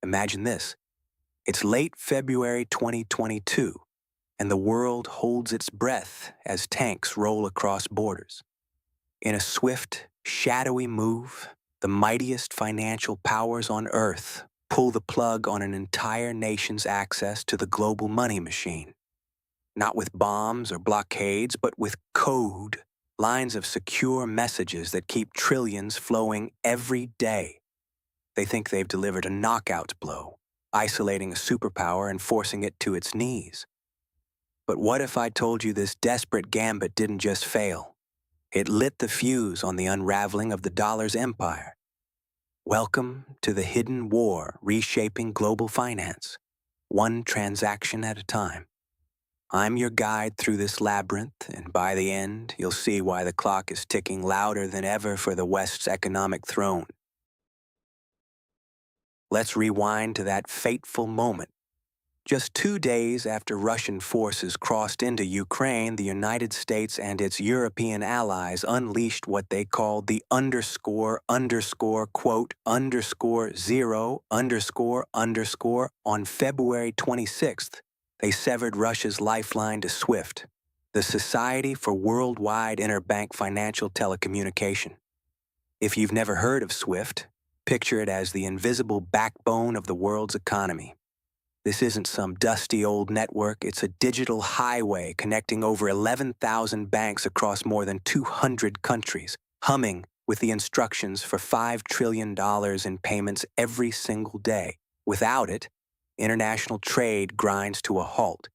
Imagine this. It's late February 2022, and the world holds its breath as tanks roll across borders. In a swift, shadowy move, the mightiest financial powers on Earth pull the plug on an entire nation's access to the global money machine. Not with bombs or blockades, but with code, lines of secure messages that keep trillions flowing every day. They think they've delivered a knockout blow, isolating a superpower and forcing it to its knees. But what if I told you this desperate gambit didn't just fail? It lit the fuse on the unraveling of the dollar's empire. Welcome to the hidden war reshaping global finance, one transaction at a time. I'm your guide through this labyrinth, and by the end, you'll see why the clock is ticking louder than ever for the West's economic throne. Let's rewind to that fateful moment. Just 2 days after Russian forces crossed into Ukraine, the United States and its European allies unleashed what they called the __0__ on February 26th. They severed Russia's lifeline to SWIFT, the Society for Worldwide Interbank Financial Telecommunication. If you've never heard of SWIFT, picture it as the invisible backbone of the world's economy. This isn't some dusty old network, it's a digital highway connecting over 11,000 banks across more than 200 countries, humming with the instructions for $5 trillion in payments every single day. Without it, international trade grinds to a halt.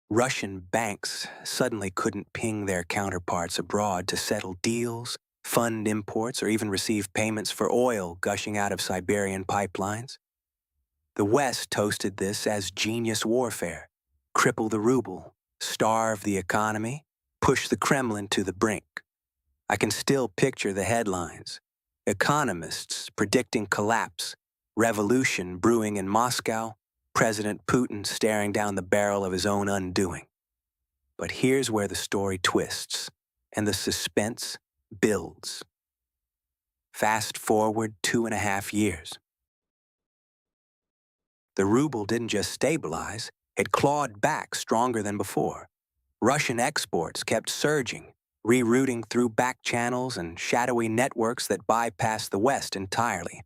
Russian banks suddenly couldn't ping their counterparts abroad to settle deals, fund imports, or even receive payments for oil gushing out of Siberian pipelines. The West toasted this as genius warfare: cripple the ruble, starve the economy, push the Kremlin to the brink. I can still picture the headlines. Economists predicting collapse, revolution brewing in Moscow, President Putin staring down the barrel of his own undoing. But here's where the story twists, and the suspense builds. Fast forward 2.5 years. The ruble didn't just stabilize, it clawed back stronger than before. Russian exports kept surging, rerouting through back channels and shadowy networks that bypassed the West entirely.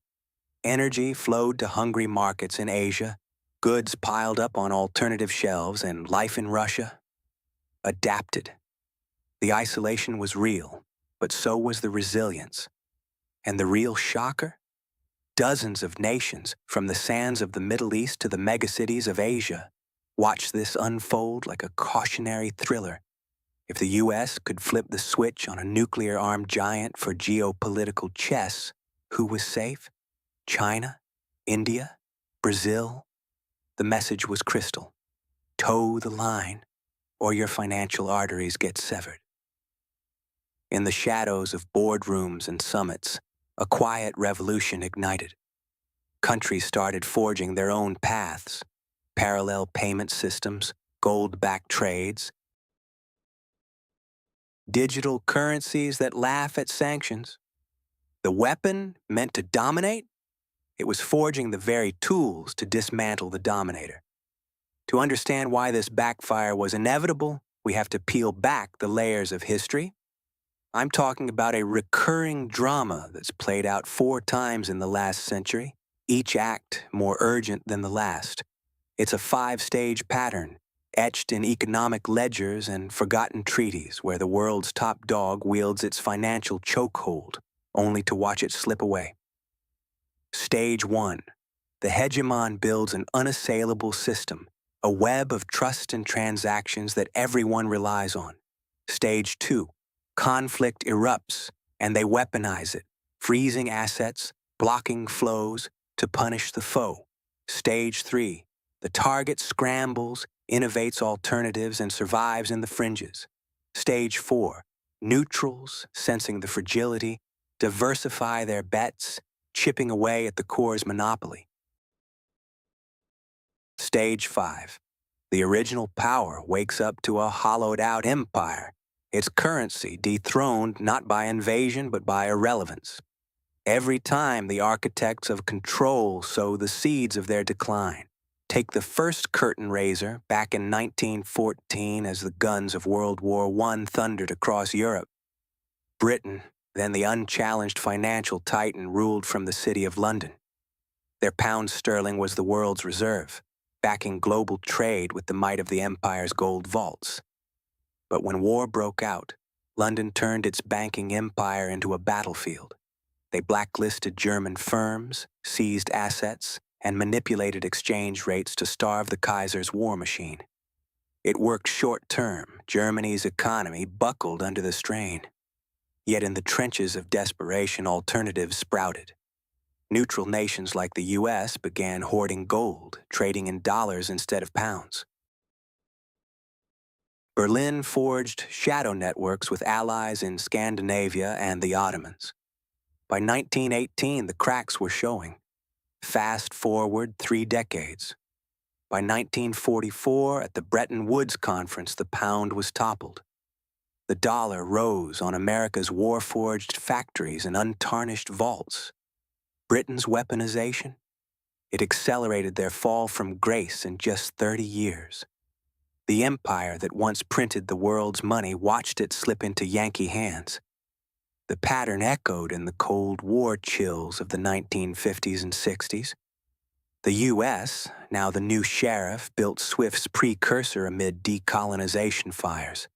Energy flowed to hungry markets in Asia, goods piled up on alternative shelves, and life in Russia adapted. The isolation was real, but so was the resilience. And the real shocker? Dozens of nations, from the sands of the Middle East to the megacities of Asia, watched this unfold like a cautionary thriller. If the U.S. could flip the switch on a nuclear-armed giant for geopolitical chess, who was safe? China? India? Brazil? The message was crystal. Toe the line, or your financial arteries get severed. In the shadows of boardrooms and summits, a quiet revolution ignited. Countries started forging their own paths: parallel payment systems, gold-backed trades, digital currencies that laugh at sanctions. The weapon meant to dominate? It was forging the very tools to dismantle the dominator. To understand why this backfire was inevitable, we have to peel back the layers of history. I'm talking about a recurring drama that's played out 4 times in the last century, each act more urgent than the last. It's a 5-stage pattern, etched in economic ledgers and forgotten treaties where the world's top dog wields its financial chokehold, only to watch it slip away. Stage 1. The hegemon builds an unassailable system, a web of trust and transactions that everyone relies on. Stage 2. Conflict erupts, and they weaponize it, freezing assets, blocking flows to punish the foe. Stage 3. The target scrambles, innovates alternatives, and survives in the fringes. Stage 4. Neutrals, sensing the fragility, diversify their bets, chipping away at the core's monopoly. Stage 5. The original power wakes up to a hollowed-out empire, its currency dethroned not by invasion but by irrelevance. Every time the architects of control sow the seeds of their decline. Take the first curtain raiser back in 1914 as the guns of World War I thundered across Europe. Britain, then the unchallenged financial titan, ruled from the city of London. Their pound sterling was the world's reserve, backing global trade with the might of the empire's gold vaults. But when war broke out, London turned its banking empire into a battlefield. They blacklisted German firms, seized assets, and manipulated exchange rates to starve the Kaiser's war machine. It worked short-term. Germany's economy buckled under the strain. Yet in the trenches of desperation, alternatives sprouted. Neutral nations like the U.S. began hoarding gold, trading in dollars instead of pounds. Berlin forged shadow networks with allies in Scandinavia and the Ottomans. By 1918, the cracks were showing. Fast forward 3 decades. By 1944, at the Bretton Woods Conference, the pound was toppled. The dollar rose on America's war-forged factories and untarnished vaults. Britain's weaponization? It accelerated their fall from grace in just 30 years. The empire that once printed the world's money watched it slip into Yankee hands. The pattern echoed in the Cold War chills of the 1950s and 60s. The U.S., now the new sheriff, built SWIFT's precursor amid decolonization fires.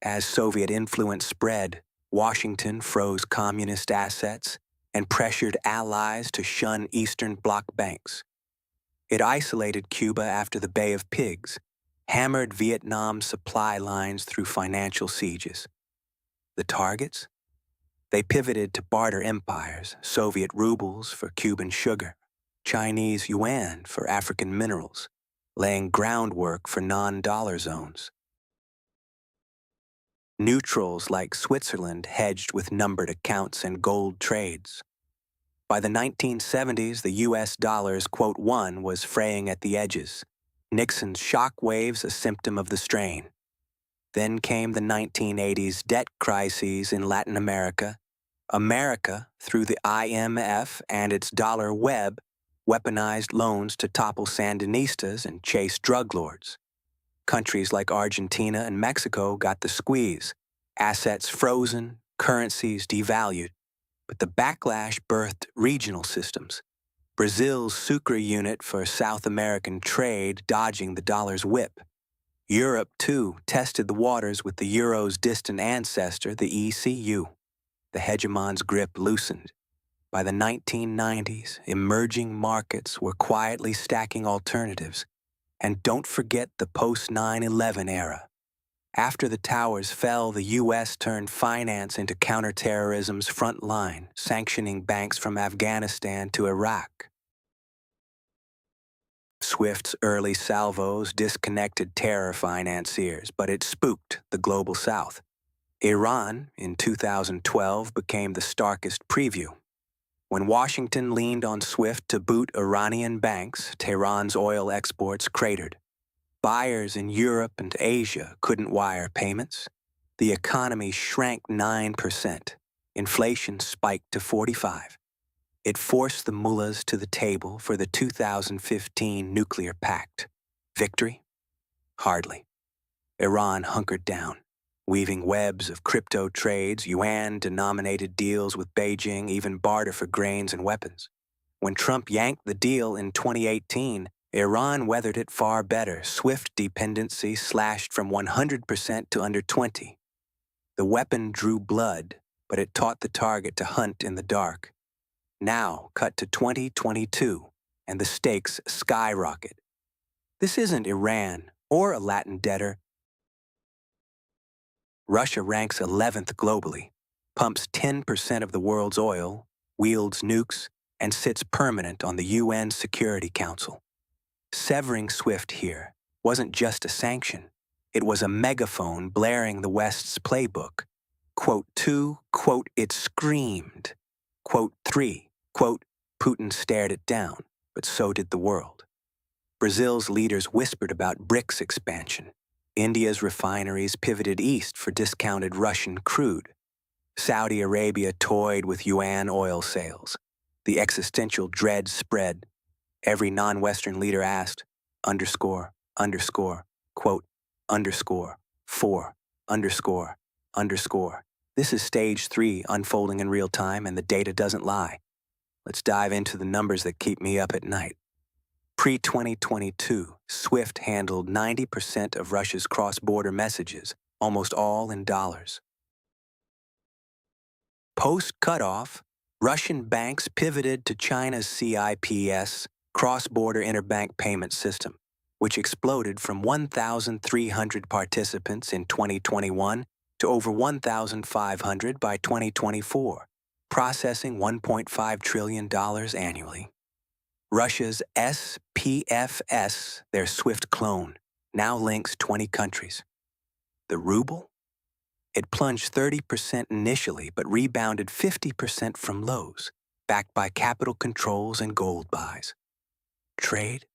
As Soviet influence spread, Washington froze communist assets and pressured allies to shun Eastern Bloc banks. It isolated Cuba after the Bay of Pigs, hammered Vietnam's supply lines through financial sieges. The targets? They pivoted to barter empires, Soviet rubles for Cuban sugar, Chinese yuan for African minerals, laying groundwork for non-dollar zones. Neutrals like Switzerland hedged with numbered accounts and gold trades. By the 1970s, the U.S. dollar's "one" was fraying at the edges, Nixon's shock waves a symptom of the strain. Then came the 1980s debt crises in Latin America. America, through the IMF and its dollar web, weaponized loans to topple Sandinistas and chase drug lords. Countries like Argentina and Mexico got the squeeze, assets frozen, currencies devalued. But the backlash birthed regional systems. Brazil's Sucre unit for South American trade dodging the dollar's whip. Europe, too, tested the waters with the euro's distant ancestor, the ECU. The hegemon's grip loosened. By the 1990s, emerging markets were quietly stacking alternatives. And don't forget the post-9/11 era. After the towers fell, the U.S. turned finance into counterterrorism's front line, sanctioning banks from Afghanistan to Iraq. SWIFT's early salvos disconnected terror financiers, but it spooked the global South. Iran, in 2012, became the starkest preview. When Washington leaned on SWIFT to boot Iranian banks, Tehran's oil exports cratered. Buyers in Europe and Asia couldn't wire payments. The economy shrank 9%. Inflation spiked to 45%. It forced the mullahs to the table for the 2015 nuclear pact. Victory? Hardly. Iran hunkered down, weaving webs of crypto trades, yuan-denominated deals with Beijing, even barter for grains and weapons. When Trump yanked the deal in 2018, Iran weathered it far better. SWIFT dependency slashed from 100% to under 20%. The weapon drew blood, but it taught the target to hunt in the dark. Now, cut to 2022, and the stakes skyrocket. This isn't Iran or a Latin debtor. Russia ranks 11th globally, pumps 10% of the world's oil, wields nukes, and sits permanent on the UN Security Council. Severing SWIFT here wasn't just a sanction. It was a megaphone blaring the West's playbook. Quote 2, quote, it screamed. Quote 3, quote, Putin stared it down, but so did the world. Brazil's leaders whispered about BRICS expansion. India's refineries pivoted east for discounted Russian crude. Saudi Arabia toyed with yuan oil sales. The existential dread spread. Every non-Western leader asked, underscore, underscore, quote, underscore, 4, underscore, underscore. This is stage 3 unfolding in real time, and the data doesn't lie. Let's dive into the numbers that keep me up at night. Pre-2022, SWIFT handled 90% of Russia's cross-border messages, almost all in dollars. Post-cutoff, Russian banks pivoted to China's CIPS, Cross-Border Interbank Payment System, which exploded from 1,300 participants in 2021 to over 1,500 by 2024, processing $1.5 trillion annually. Russia's SPFS, their SWIFT clone, now links 20 countries. The ruble? It plunged 30% initially, but rebounded 50% from lows, backed by capital controls and gold buys. Trade?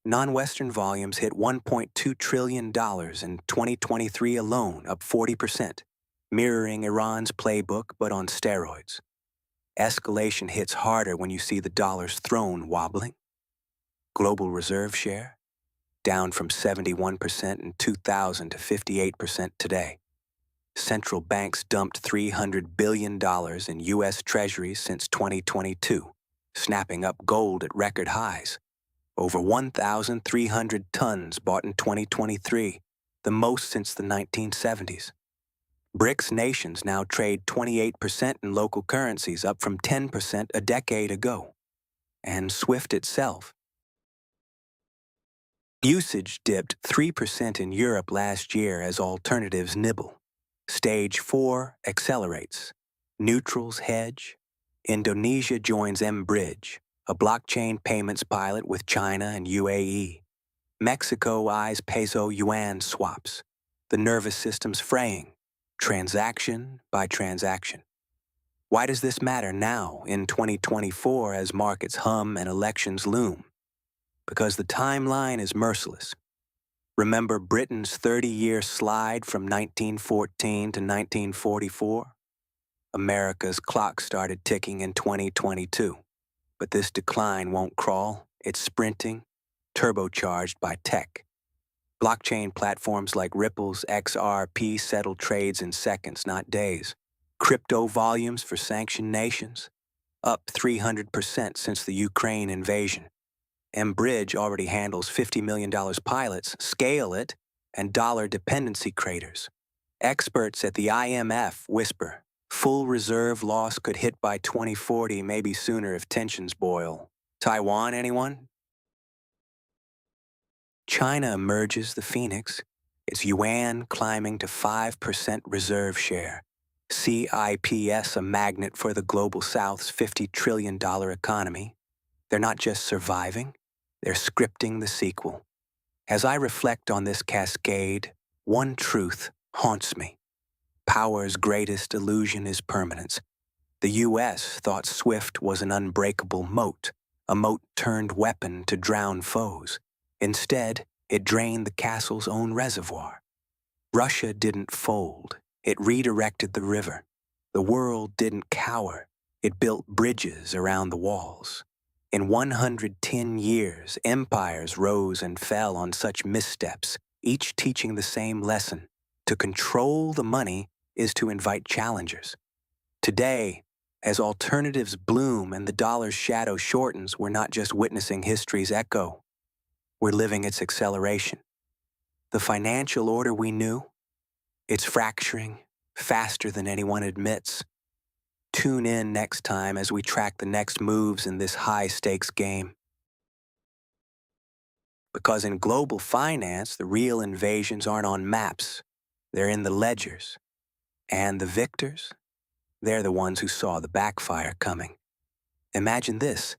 Non-Western volumes hit $1.2 trillion in 2023 alone, up 40%, mirroring Iran's playbook but on steroids. Escalation hits harder when you see the dollar's throne wobbling. Global reserve share? Down from 71% in 2000 to 58% today. Central banks dumped $300 billion in U.S. Treasuries since 2022, snapping up gold at record highs. Over 1,300 tons bought in 2023, the most since the 1970s. BRICS nations now trade 28% in local currencies, up from 10% a decade ago. And SWIFT itself. Usage dipped 3% in Europe last year as alternatives nibble. Stage 4 accelerates. Neutrals hedge. Indonesia joins mBridge, a blockchain payments pilot with China and UAE. Mexico eyes peso-yuan swaps. The nervous system's fraying, transaction by transaction. Why does this matter now, in 2024, as markets hum and elections loom? Because the timeline is merciless. Remember Britain's 30-year slide from 1914 to 1944? America's clock started ticking in 2022. But this decline won't crawl, it's sprinting, turbocharged by tech. Blockchain platforms like Ripple's XRP settle trades in seconds, not days. Crypto volumes for sanctioned nations? Up 300% since the Ukraine invasion. mBridge already handles $50 million pilots, scale it, and dollar dependency craters. Experts at the IMF whisper, full reserve loss could hit by 2040, maybe sooner if tensions boil. Taiwan, anyone? China emerges the phoenix, its yuan climbing to 5% reserve share. CIPS a magnet for the global South's $50 trillion economy. They're not just surviving, they're scripting the sequel. As I reflect on this cascade, one truth haunts me. Power's greatest illusion is permanence. The U.S. thought SWIFT was an unbreakable moat, a moat-turned weapon to drown foes. Instead, it drained the castle's own reservoir. Russia didn't fold. It redirected the river. The world didn't cower. It built bridges around the walls. In 110 years, empires rose and fell on such missteps, each teaching the same lesson. To control the money is to invite challengers. Today, as alternatives bloom and the dollar's shadow shortens, we're not just witnessing history's echo. We're living its acceleration. The financial order we knew, it's fracturing faster than anyone admits. Tune in next time as we track the next moves in this high-stakes game. Because in global finance, the real invasions aren't on maps. They're in the ledgers. And the victors? They're the ones who saw the backfire coming. Imagine this.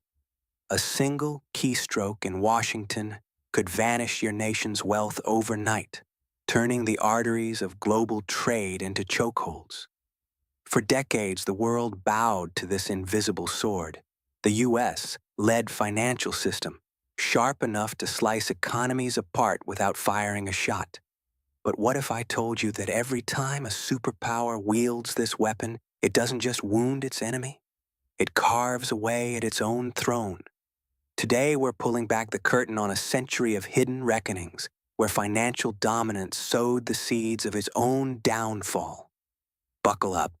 A single keystroke in Washington could vanish your nation's wealth overnight, turning the arteries of global trade into chokeholds. For decades, the world bowed to this invisible sword. The U.S.-led financial system, sharp enough to slice economies apart without firing a shot. But what if I told you that every time a superpower wields this weapon, it doesn't just wound its enemy? It carves away at its own throne. Today, we're pulling back the curtain on a century of hidden reckonings, where financial dominance sowed the seeds of its own downfall. Buckle up,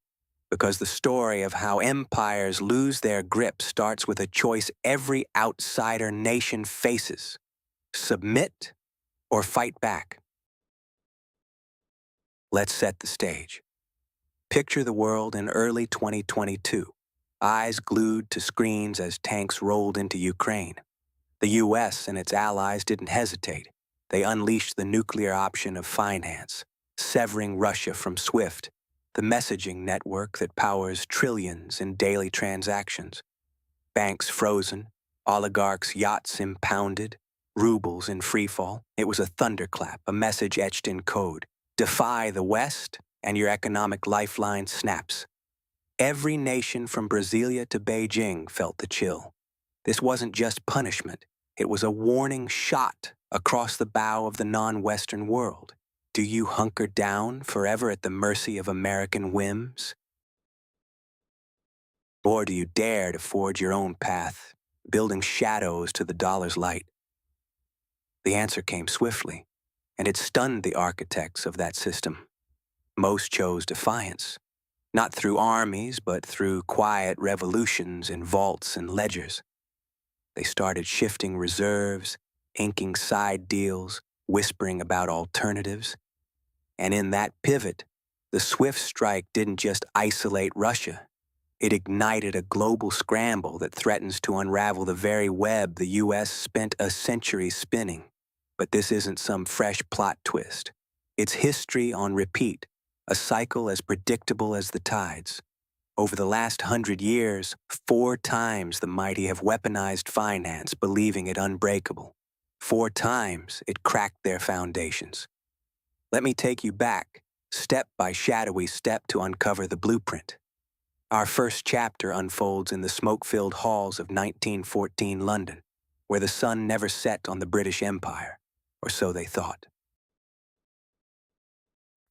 because the story of how empires lose their grip starts with a choice every outsider nation faces: submit or fight back. Let's set the stage. Picture the world in early 2022, eyes glued to screens as tanks rolled into Ukraine. The U.S. and its allies didn't hesitate. They unleashed the nuclear option of finance, severing Russia from SWIFT, the messaging network that powers trillions in daily transactions. Banks frozen, oligarchs' yachts impounded, rubles in freefall. It was a thunderclap, a message etched in code. Defy the West, and your economic lifeline snaps. Every nation from Brasilia to Beijing felt the chill. This wasn't just punishment. It was a warning shot across the bow of the non-Western world. Do you hunker down forever at the mercy of American whims? Or do you dare to forge your own path, building shadows to the dollar's light? The answer came swiftly, and it stunned the architects of that system. Most chose defiance, not through armies, but through quiet revolutions in vaults and ledgers. They started shifting reserves, inking side deals, whispering about alternatives. And in that pivot, the SWIFT strike didn't just isolate Russia. It ignited a global scramble that threatens to unravel the very web the U.S. spent a century spinning. But this isn't some fresh plot twist. It's history on repeat, a cycle as predictable as the tides. Over the last 100 years, 4 times the mighty have weaponized finance, believing it unbreakable. 4 times it cracked their foundations. Let me take you back, step by shadowy step, to uncover the blueprint. Our first chapter unfolds in the smoke-filled halls of 1914 London, where the sun never set on the British Empire, or so they thought.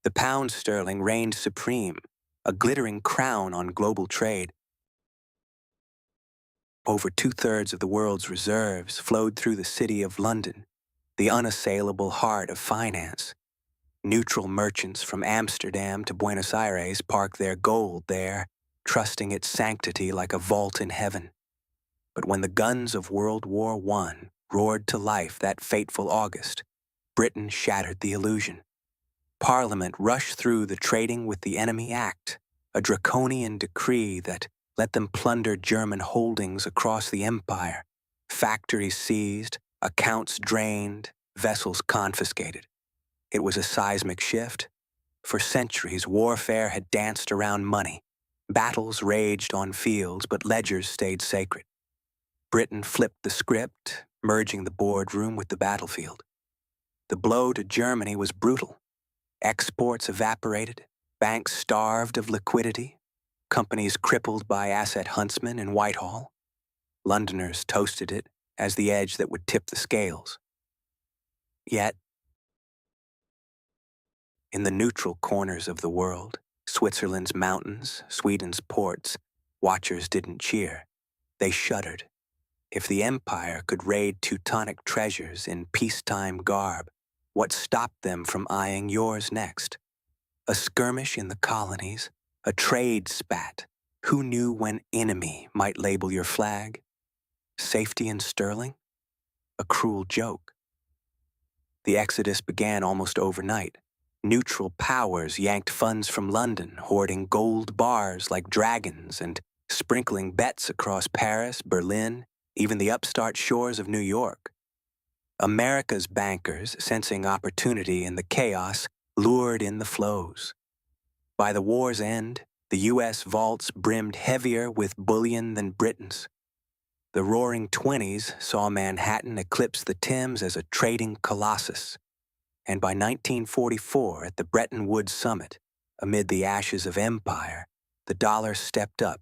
The pound sterling reigned supreme, a glittering crown on global trade. Over 2/3 of the world's reserves flowed through the city of London, the unassailable heart of finance. Neutral merchants from Amsterdam to Buenos Aires parked their gold there, trusting its sanctity like a vault in heaven. But when the guns of World War I roared to life that fateful August, Britain shattered the illusion. Parliament rushed through the Trading with the Enemy Act, a draconian decree that let them plunder German holdings across the empire. Factories seized, accounts drained, vessels confiscated. It was a seismic shift. For centuries, warfare had danced around money. Battles raged on fields, but ledgers stayed sacred. Britain flipped the script, merging the boardroom with the battlefield. The blow to Germany was brutal. Exports evaporated, banks starved of liquidity, companies crippled by asset huntsmen in Whitehall. Londoners toasted it as the edge that would tip the scales. Yet, in the neutral corners of the world, Switzerland's mountains, Sweden's ports, watchers didn't cheer. They shuddered. If the empire could raid Teutonic treasures in peacetime garb, what stopped them from eyeing yours next? A skirmish in the colonies, a trade spat. Who knew when enemy might label your flag? Safety in sterling? A cruel joke. The exodus began almost overnight. Neutral powers yanked funds from London, hoarding gold bars like dragons and sprinkling bets across Paris, Berlin, even the upstart shores of New York. America's bankers, sensing opportunity in the chaos, lured in the flows. By the war's end, the U.S. vaults brimmed heavier with bullion than Britain's. The Roaring Twenties saw Manhattan eclipse the Thames as a trading colossus. And by 1944, at the Bretton Woods Summit, amid the ashes of empire, the dollar stepped up,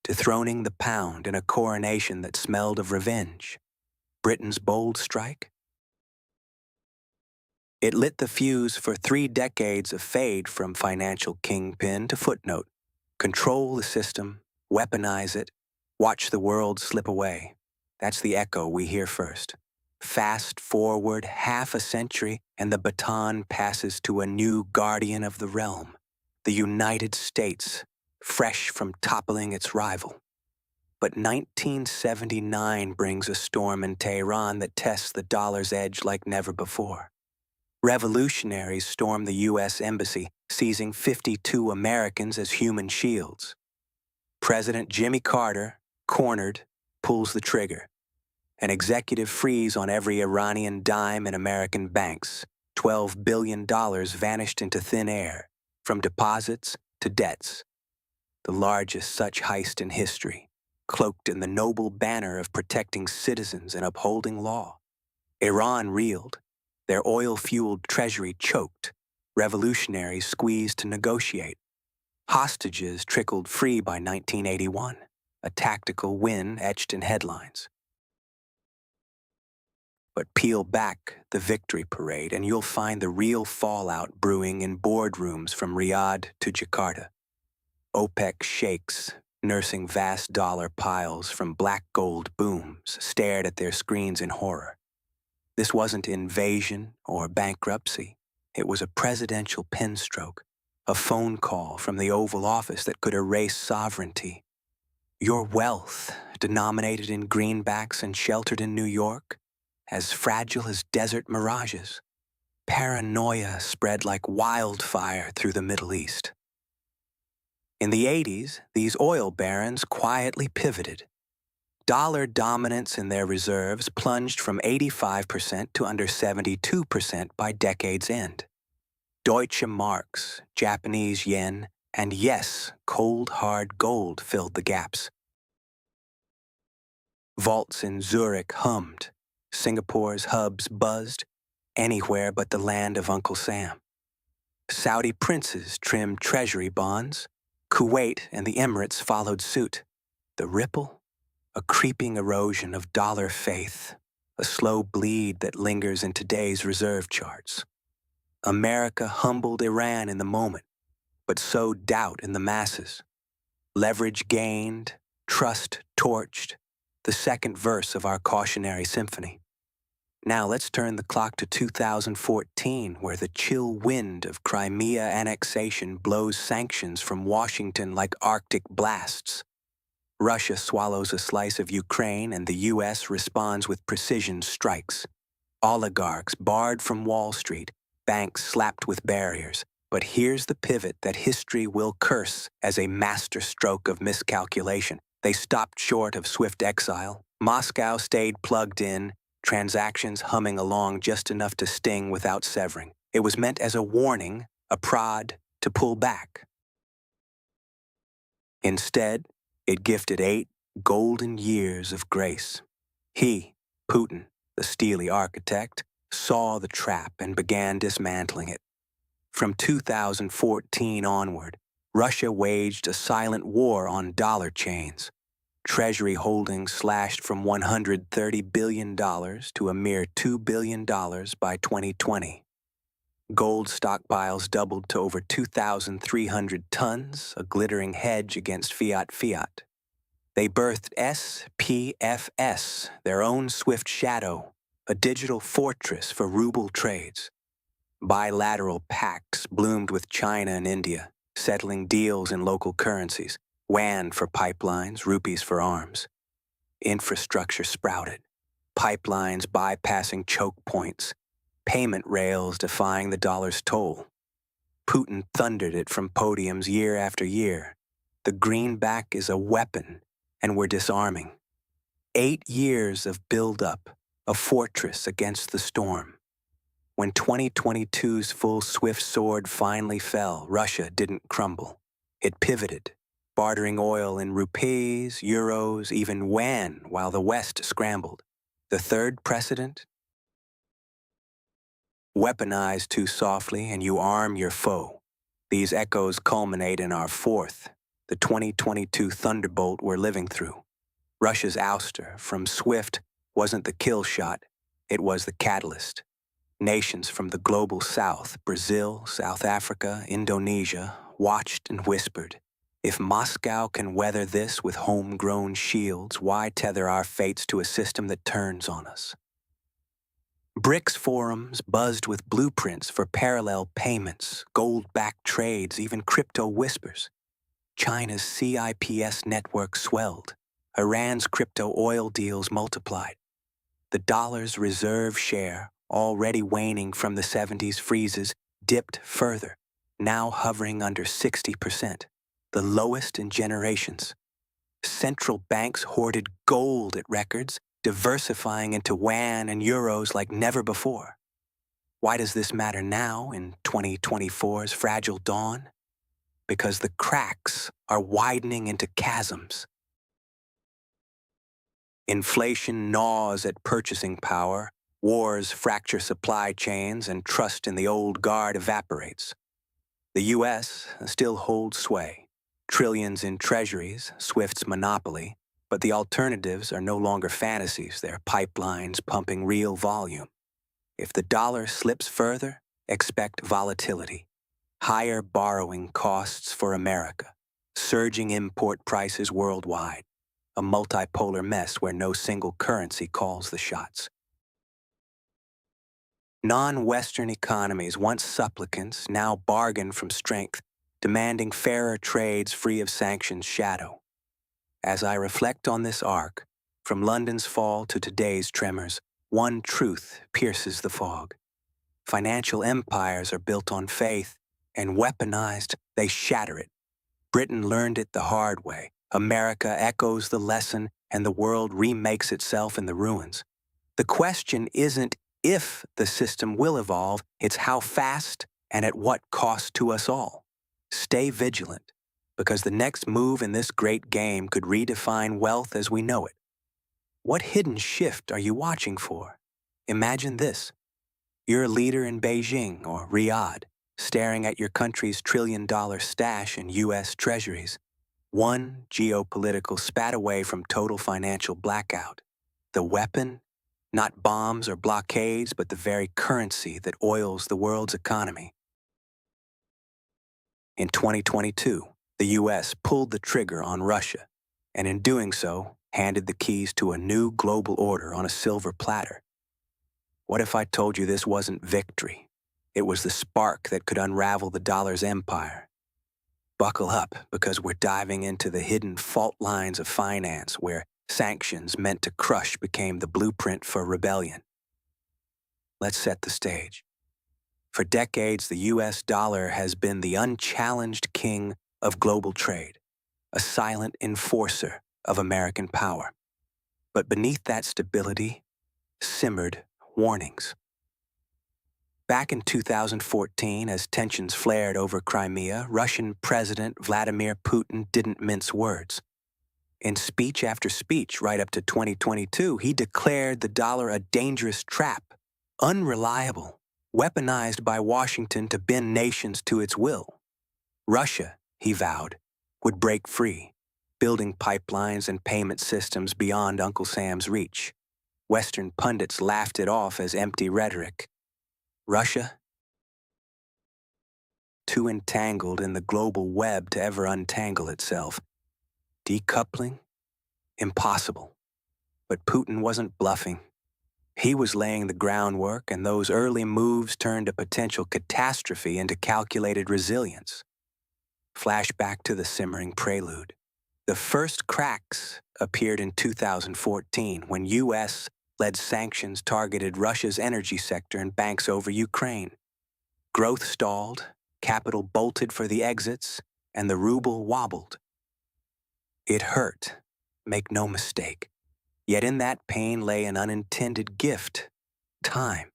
dethroning the pound in a coronation that smelled of revenge. Britain's bold strike? It lit the fuse for 3 decades of fade from financial kingpin to footnote. Control the system, weaponize it, watch the world slip away. That's the echo we hear first. Fast forward half a century, and the baton passes to a new guardian of the realm, the United States, fresh from toppling its rival. But 1979 brings a storm in Tehran that tests the dollar's edge like never before. Revolutionaries storm the U.S. Embassy, seizing 52 Americans as human shields. President Jimmy Carter, cornered, pulls the trigger. An executive freeze on every Iranian dime in American banks. $12 billion vanished into thin air, from deposits to debts. The largest such heist in history, cloaked in the noble banner of protecting citizens and upholding law. Iran reeled, their oil-fueled treasury choked, revolutionaries squeezed to negotiate. Hostages trickled free by 1981, a tactical win etched in headlines. But peel back the victory parade and you'll find the real fallout brewing in boardrooms from Riyadh to Jakarta. OPEC sheikhs, nursing vast dollar piles from black gold booms, stared at their screens in horror. This wasn't invasion or bankruptcy. It was a presidential penstroke, a phone call from the Oval Office that could erase sovereignty. Your wealth, denominated in greenbacks and sheltered in New York, as fragile as desert mirages. Paranoia spread like wildfire through the Middle East. In the 80s, these oil barons quietly pivoted. Dollar dominance in their reserves plunged from 85% to under 72% by decade's end. Deutsche Marks, Japanese yen, and yes, cold hard gold filled the gaps. Vaults in Zurich hummed. Singapore's hubs buzzed, anywhere but the land of Uncle Sam. Saudi princes trimmed treasury bonds. Kuwait and the Emirates followed suit. The ripple? A creeping erosion of dollar faith, a slow bleed that lingers in today's reserve charts. America humbled Iran in the moment, but sowed doubt in the masses. Leverage gained, trust torched, the second verse of our cautionary symphony. Now let's turn the clock to 2014, where the chill wind of Crimea annexation blows sanctions from Washington like Arctic blasts. Russia swallows a slice of Ukraine and the U.S. responds with precision strikes. Oligarchs barred from Wall Street, banks slapped with barriers. But here's the pivot that history will curse as a masterstroke of miscalculation. They stopped short of swift exile. Moscow stayed plugged in, transactions humming along just enough to sting without severing. It was meant as a warning, a prod, to pull back. Instead, it gifted 8 golden years of grace. He, Putin, the steely architect, saw the trap and began dismantling it. From 2014 onward, Russia waged a silent war on dollar chains. Treasury holdings slashed from $130 billion to a mere $2 billion by 2020. Gold stockpiles doubled to over 2,300 tons, a glittering hedge against fiat. They birthed SPFS, their own swift shadow, a digital fortress for ruble trades. Bilateral pacts bloomed with China and India, settling deals in local currencies. Yuan for pipelines, rupees for arms. Infrastructure sprouted, pipelines bypassing choke points, payment rails defying the dollar's toll. Putin thundered it from podiums year after year. The greenback is a weapon, and we're disarming. 8 years of build-up, a fortress against the storm. When 2022's full swift sword finally fell, Russia didn't crumble. It pivoted, bartering oil in rupees, euros, even yuan, while the West scrambled. The third precedent? Weaponize too softly and you arm your foe. These echoes culminate in our fourth, the 2022 thunderbolt we're living through. Russia's ouster from SWIFT wasn't the kill shot, it was the catalyst. Nations from the global south, Brazil, South Africa, Indonesia, watched and whispered, if Moscow can weather this with homegrown shields, why tether our fates to a system that turns on us? BRICS forums buzzed with blueprints for parallel payments, gold-backed trades, even crypto whispers. China's CIPS network swelled. Iran's crypto oil deals multiplied. The dollar's reserve share, already waning from the 70s freezes, dipped further, now hovering under 60%, the lowest in generations. Central banks hoarded gold at records, diversifying into yuan and euros like never before. Why does this matter now in 2024's fragile dawn? Because the cracks are widening into chasms. Inflation gnaws at purchasing power, wars fracture supply chains, and trust in the old guard evaporates. The U.S. still holds sway. Trillions in treasuries, Swift's monopoly, but the alternatives are no longer fantasies, they're pipelines pumping real volume. If the dollar slips further, expect volatility. Higher borrowing costs for America, surging import prices worldwide, a multipolar mess where no single currency calls the shots. Non-Western economies, once supplicants, now bargain from strength, demanding fairer trades free of sanctions shadow. As I reflect on this arc, from London's fall to today's tremors, one truth pierces the fog. Financial empires are built on faith, and weaponized, they shatter it. Britain learned it the hard way. America echoes the lesson, and the world remakes itself in the ruins. The question isn't if the system will evolve, it's how fast and at what cost to us all. Stay vigilant, because the next move in this great game could redefine wealth as we know it. What hidden shift are you watching for? Imagine this. You're a leader in Beijing or Riyadh, staring at your country's trillion-dollar stash in U.S. treasuries, one geopolitical spat away from total financial blackout. The weapon? Not bombs or blockades, but the very currency that oils the world's economy. In 2022, the U.S. pulled the trigger on Russia, and in doing so, handed the keys to a new global order on a silver platter. What if I told you this wasn't victory? It was the spark that could unravel the dollar's empire. Buckle up, because we're diving into the hidden fault lines of finance where sanctions meant to crush became the blueprint for rebellion. Let's set the stage. For decades, the U.S. dollar has been the unchallenged king of global trade, a silent enforcer of American power. But beneath that stability simmered warnings. Back in 2014, as tensions flared over Crimea, Russian President Vladimir Putin didn't mince words. In speech after speech right up to 2022, he declared the dollar a dangerous trap, unreliable, weaponized by Washington to bend nations to its will. Russia, he vowed, would break free, building pipelines and payment systems beyond Uncle Sam's reach. Western pundits laughed it off as empty rhetoric. Russia? Too entangled in the global web to ever untangle itself. Decoupling? Impossible. But Putin wasn't bluffing. He was laying the groundwork, and those early moves turned a potential catastrophe into calculated resilience. Flashback to the simmering prelude. The first cracks appeared in 2014 when U.S.-led sanctions targeted Russia's energy sector and banks over Ukraine. Growth stalled, capital bolted for the exits, and the ruble wobbled. It hurt, make no mistake. Yet in that pain lay an unintended gift: time.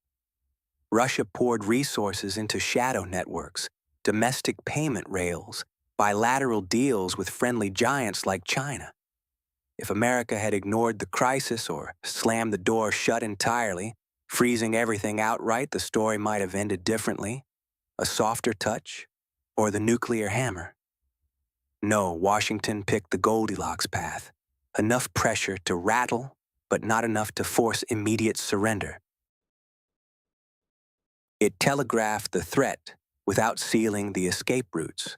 Russia poured resources into shadow networks, domestic payment rails, bilateral deals with friendly giants like China. If America had ignored the crisis or slammed the door shut entirely, freezing everything outright, the story might have ended differently. A softer touch, or the nuclear hammer. No, Washington picked the Goldilocks path. Enough pressure to rattle, but not enough to force immediate surrender. It telegraphed the threat without sealing the escape routes.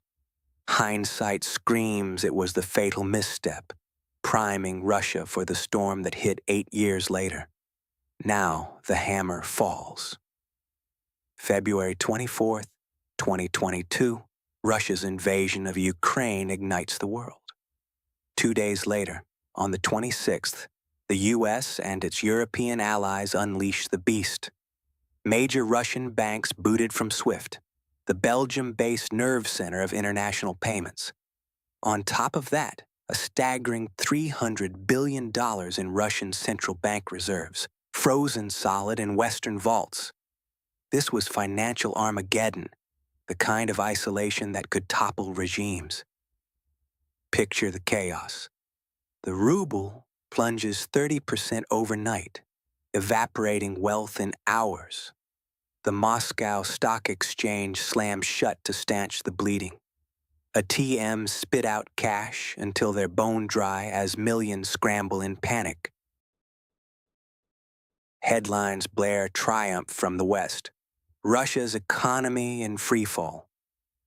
Hindsight screams it was the fatal misstep, priming Russia for the storm that hit 8 years later. Now the hammer falls. February 24th, 2022, Russia's invasion of Ukraine ignites the world. 2 days later, on the 26th, the U.S. and its European allies unleash the beast. Major Russian banks booted from SWIFT, the Belgium-based nerve center of international payments. On top of that, a staggering $300 billion in Russian central bank reserves, frozen solid in Western vaults. This was financial Armageddon, the kind of isolation that could topple regimes. Picture the chaos. The ruble plunges 30% overnight, evaporating wealth in hours. The Moscow Stock Exchange slams shut to stanch the bleeding. ATMs spit out cash until they're bone dry as millions scramble in panic. Headlines blare triumph from the West. Russia's economy in freefall.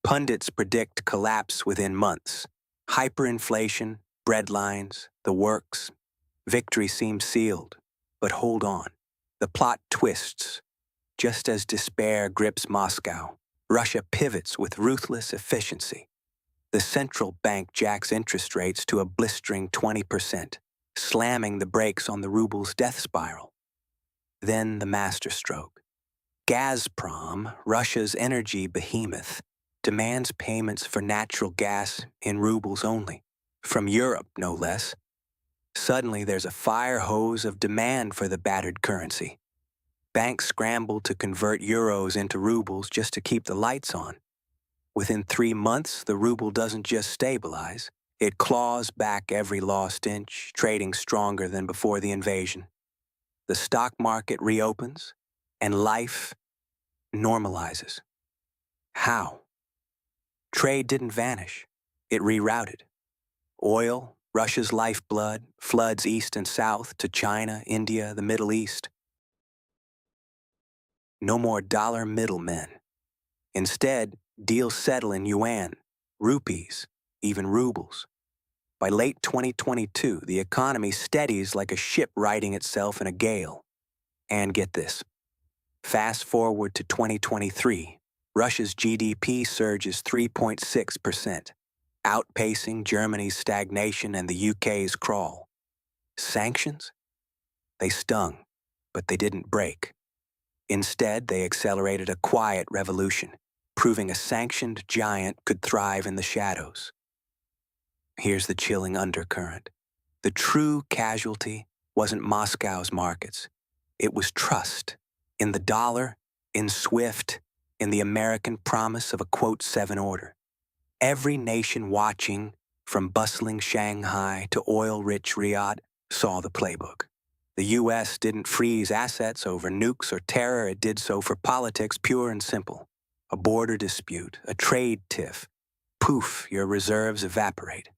Pundits predict collapse within months. Hyperinflation, breadlines, the works. Victory seems sealed. But hold on. The plot twists. Just as despair grips Moscow, Russia pivots with ruthless efficiency. The central bank jacks interest rates to a blistering 20%, slamming the brakes on the ruble's death spiral. Then the masterstroke. Gazprom, Russia's energy behemoth, demands payments for natural gas in rubles only, from Europe no less. Suddenly there's a fire hose of demand for the battered currency. Banks scramble to convert euros into rubles just to keep the lights on. Within 3 months, the ruble doesn't just stabilize, it claws back every lost inch, trading stronger than before the invasion. The stock market reopens, and life normalizes. How? Trade didn't vanish. It rerouted. Oil, Russia's lifeblood, floods east and south to China, India, the Middle East. No more dollar middlemen. Instead, deals settle in yuan, rupees, even rubles. By late 2022, the economy steadies like a ship righting itself in a gale. And get this. Fast forward to 2023, Russia's GDP surges 3.6%, outpacing Germany's stagnation and the UK's crawl. Sanctions? They stung, but they didn't break. Instead, they accelerated a quiet revolution, proving a sanctioned giant could thrive in the shadows. Here's the chilling undercurrent. The true casualty wasn't Moscow's markets. It was trust in the dollar, in SWIFT, in the American promise of a quote 7 order. Every nation watching, from bustling Shanghai to oil-rich Riyadh, saw the playbook. The U.S. didn't freeze assets over nukes or terror, it did so for politics pure and simple. A border dispute, a trade tiff. Poof, your reserves evaporate.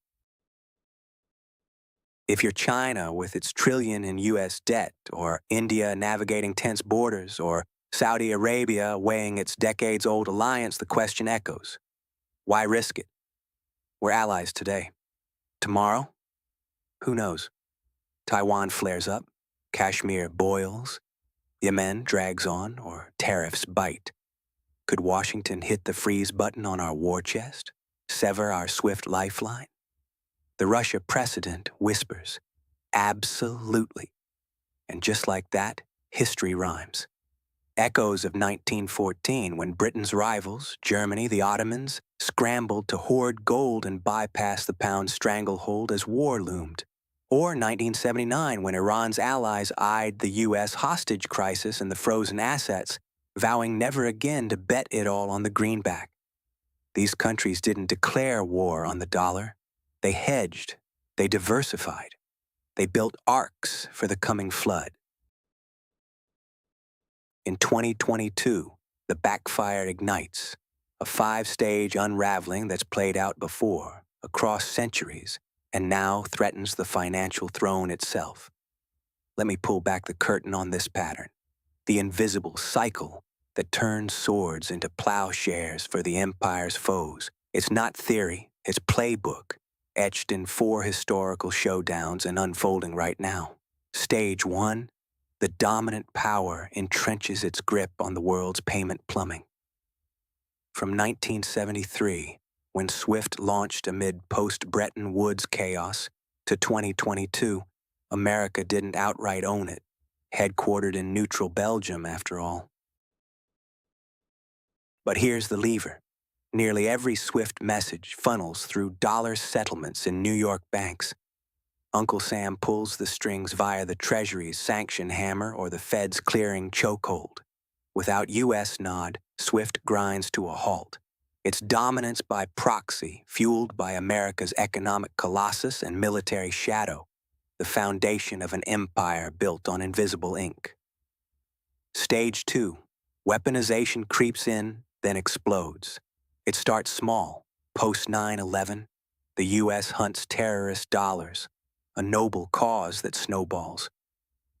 If you're China with its trillion in U.S. debt, or India navigating tense borders, or Saudi Arabia weighing its decades-old alliance, the question echoes. Why risk it? We're allies today. Tomorrow? Who knows? Taiwan flares up, Kashmir boils, Yemen drags on, or tariffs bite. Could Washington hit the freeze button on our war chest? Sever our SWIFT lifeline? The Russia precedent whispers, absolutely. And just like that, history rhymes. Echoes of 1914 when Britain's rivals, Germany, the Ottomans, scrambled to hoard gold and bypass the pound's stranglehold as war loomed. Or 1979 when Iran's allies eyed the U.S. hostage crisis and the frozen assets, vowing never again to bet it all on the greenback. These countries didn't declare war on the dollar. They hedged. They diversified. They built arcs for the coming flood. In 2022, the backfire ignites, a 5-stage unraveling that's played out before, across centuries, and now threatens the financial throne itself. Let me pull back the curtain on this pattern, the invisible cycle that turns swords into plowshares for the empire's foes. It's not theory, it's playbook, etched in 4 historical showdowns and unfolding right now. Stage 1, the dominant power entrenches its grip on the world's payment plumbing. From 1973, when SWIFT launched amid post-Bretton Woods chaos, to 2022, America didn't outright own it, headquartered in neutral Belgium after all. But here's the lever. Nearly every SWIFT message funnels through dollar settlements in New York banks. Uncle Sam pulls the strings via the Treasury's sanction hammer or the Fed's clearing chokehold. Without U.S. nod, SWIFT grinds to a halt. Its dominance by proxy, fueled by America's economic colossus and military shadow, the foundation of an empire built on invisible ink. Stage 2, weaponization creeps in, then explodes. It starts small. Post 9/11, the U.S. hunts terrorist dollars, a noble cause that snowballs.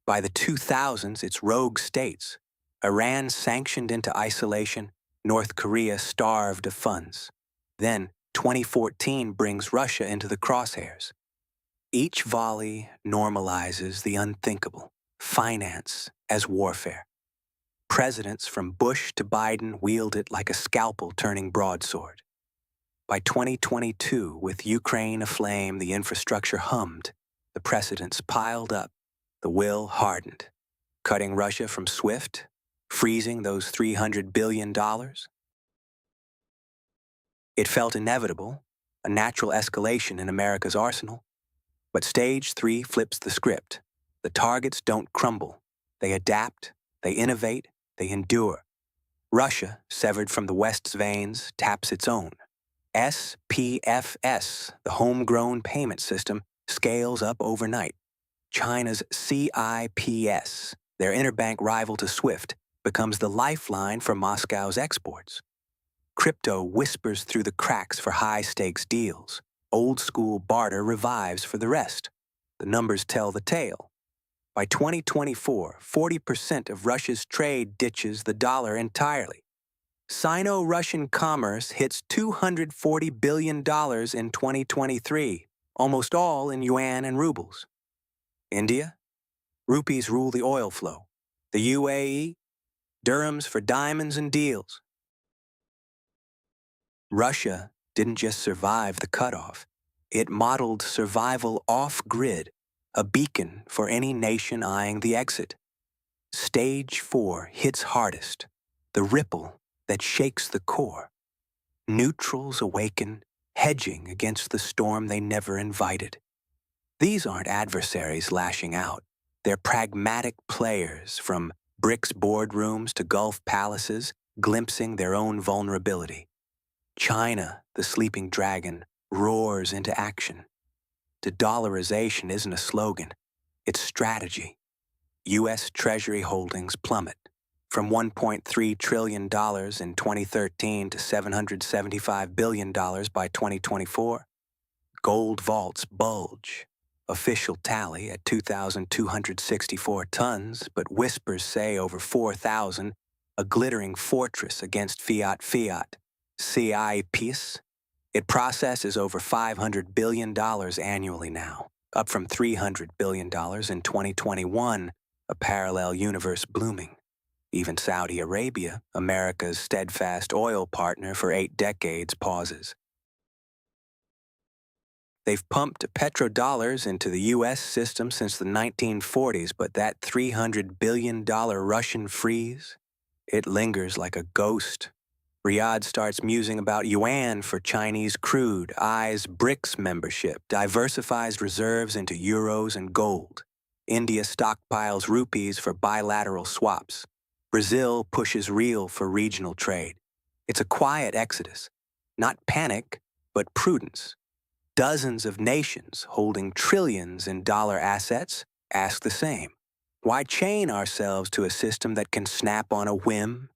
By the 2000s, it's rogue states. Iran sanctioned into isolation, North Korea starved of funds. Then, 2014 brings Russia into the crosshairs. Each volley normalizes the unthinkable, finance as warfare. Presidents from Bush to Biden wield it like a scalpel turning broadsword. By 2022, with Ukraine aflame, the infrastructure hummed, the precedents piled up, the will hardened, cutting Russia from SWIFT, freezing those $300 billion. It felt inevitable, a natural escalation in America's arsenal. But Stage 3 flips the script. The targets don't crumble. They adapt, they innovate, they endure. Russia, severed from the West's veins, taps its own. SPFS, the homegrown payment system, scales up overnight. China's CIPS, their interbank rival to SWIFT, becomes the lifeline for Moscow's exports. Crypto whispers through the cracks for high-stakes deals. Old-school barter revives for the rest. The numbers tell the tale. By 2024, 40% of Russia's trade ditches the dollar entirely. Sino-Russian commerce hits $240 billion in 2023, almost all in yuan and rubles. India? Rupees rule the oil flow. The UAE? Dirhams for diamonds and deals. Russia didn't just survive the cutoff. It modeled survival off-grid, a beacon for any nation eyeing the exit. Stage 4 hits hardest, the ripple that shakes the core. Neutrals awaken, hedging against the storm they never invited. These aren't adversaries lashing out. They're pragmatic players from BRICS boardrooms to Gulf palaces, glimpsing their own vulnerability. China, the sleeping dragon, roars into action. De-dollarization isn't a slogan, it's strategy. U.S. Treasury holdings plummet from $1.3 trillion in 2013 to $775 billion by 2024. Gold vaults bulge. Official tally at 2,264 tons, but whispers say over 4,000, a glittering fortress against fiat. CIPS. It processes over $500 billion annually now, up from $300 billion in 2021, a parallel universe blooming. Even Saudi Arabia, America's steadfast oil partner for 8 decades, pauses. They've pumped petrodollars into the U.S. system since the 1940s, but that $300 billion Russian freeze, it lingers like a ghost. Riyadh starts musing about yuan for Chinese crude, eyes BRICS membership, diversifies reserves into euros and gold. India stockpiles rupees for bilateral swaps. Brazil pushes real for regional trade. It's a quiet exodus. Not panic, but prudence. Dozens of nations holding trillions in dollar assets ask the same. Why chain ourselves to a system that can snap on a whim?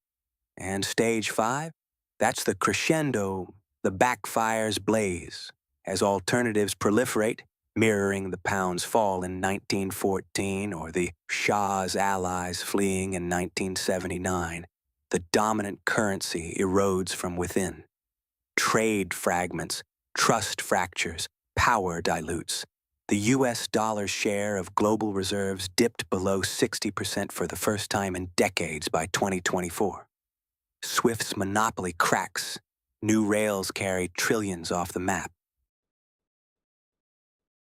And Stage 5? That's the crescendo, the backfires blaze, as alternatives proliferate, mirroring the pound's fall in 1914 or the Shah's allies fleeing in 1979. the dominant currency erodes from within. Trade fragments, trust fractures, power dilutes. The US dollar's share of global reserves dipped below 60% for the first time in decades by 2024. SWIFT's monopoly cracks. New rails carry trillions off the map.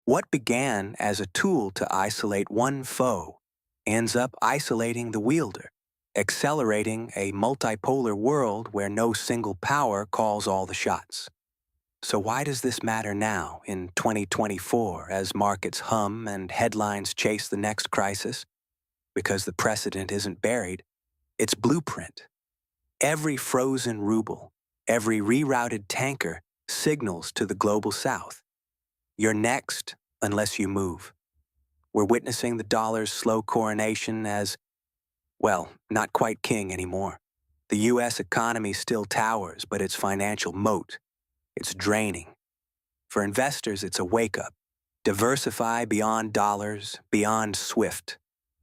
What began as a tool to isolate one foe ends up isolating the wielder, accelerating a multipolar world where no single power calls all the shots. So why does this matter now, in 2024, as markets hum and headlines chase the next crisis? Because the precedent isn't buried, it's blueprint. Every frozen ruble, every rerouted tanker signals to the global south. You're next unless you move. We're witnessing the dollar's slow coronation as, well, not quite king anymore. The U.S. economy still towers, but its financial moat, it's draining. For investors, it's a wake-up. Diversify beyond dollars, beyond SWIFT.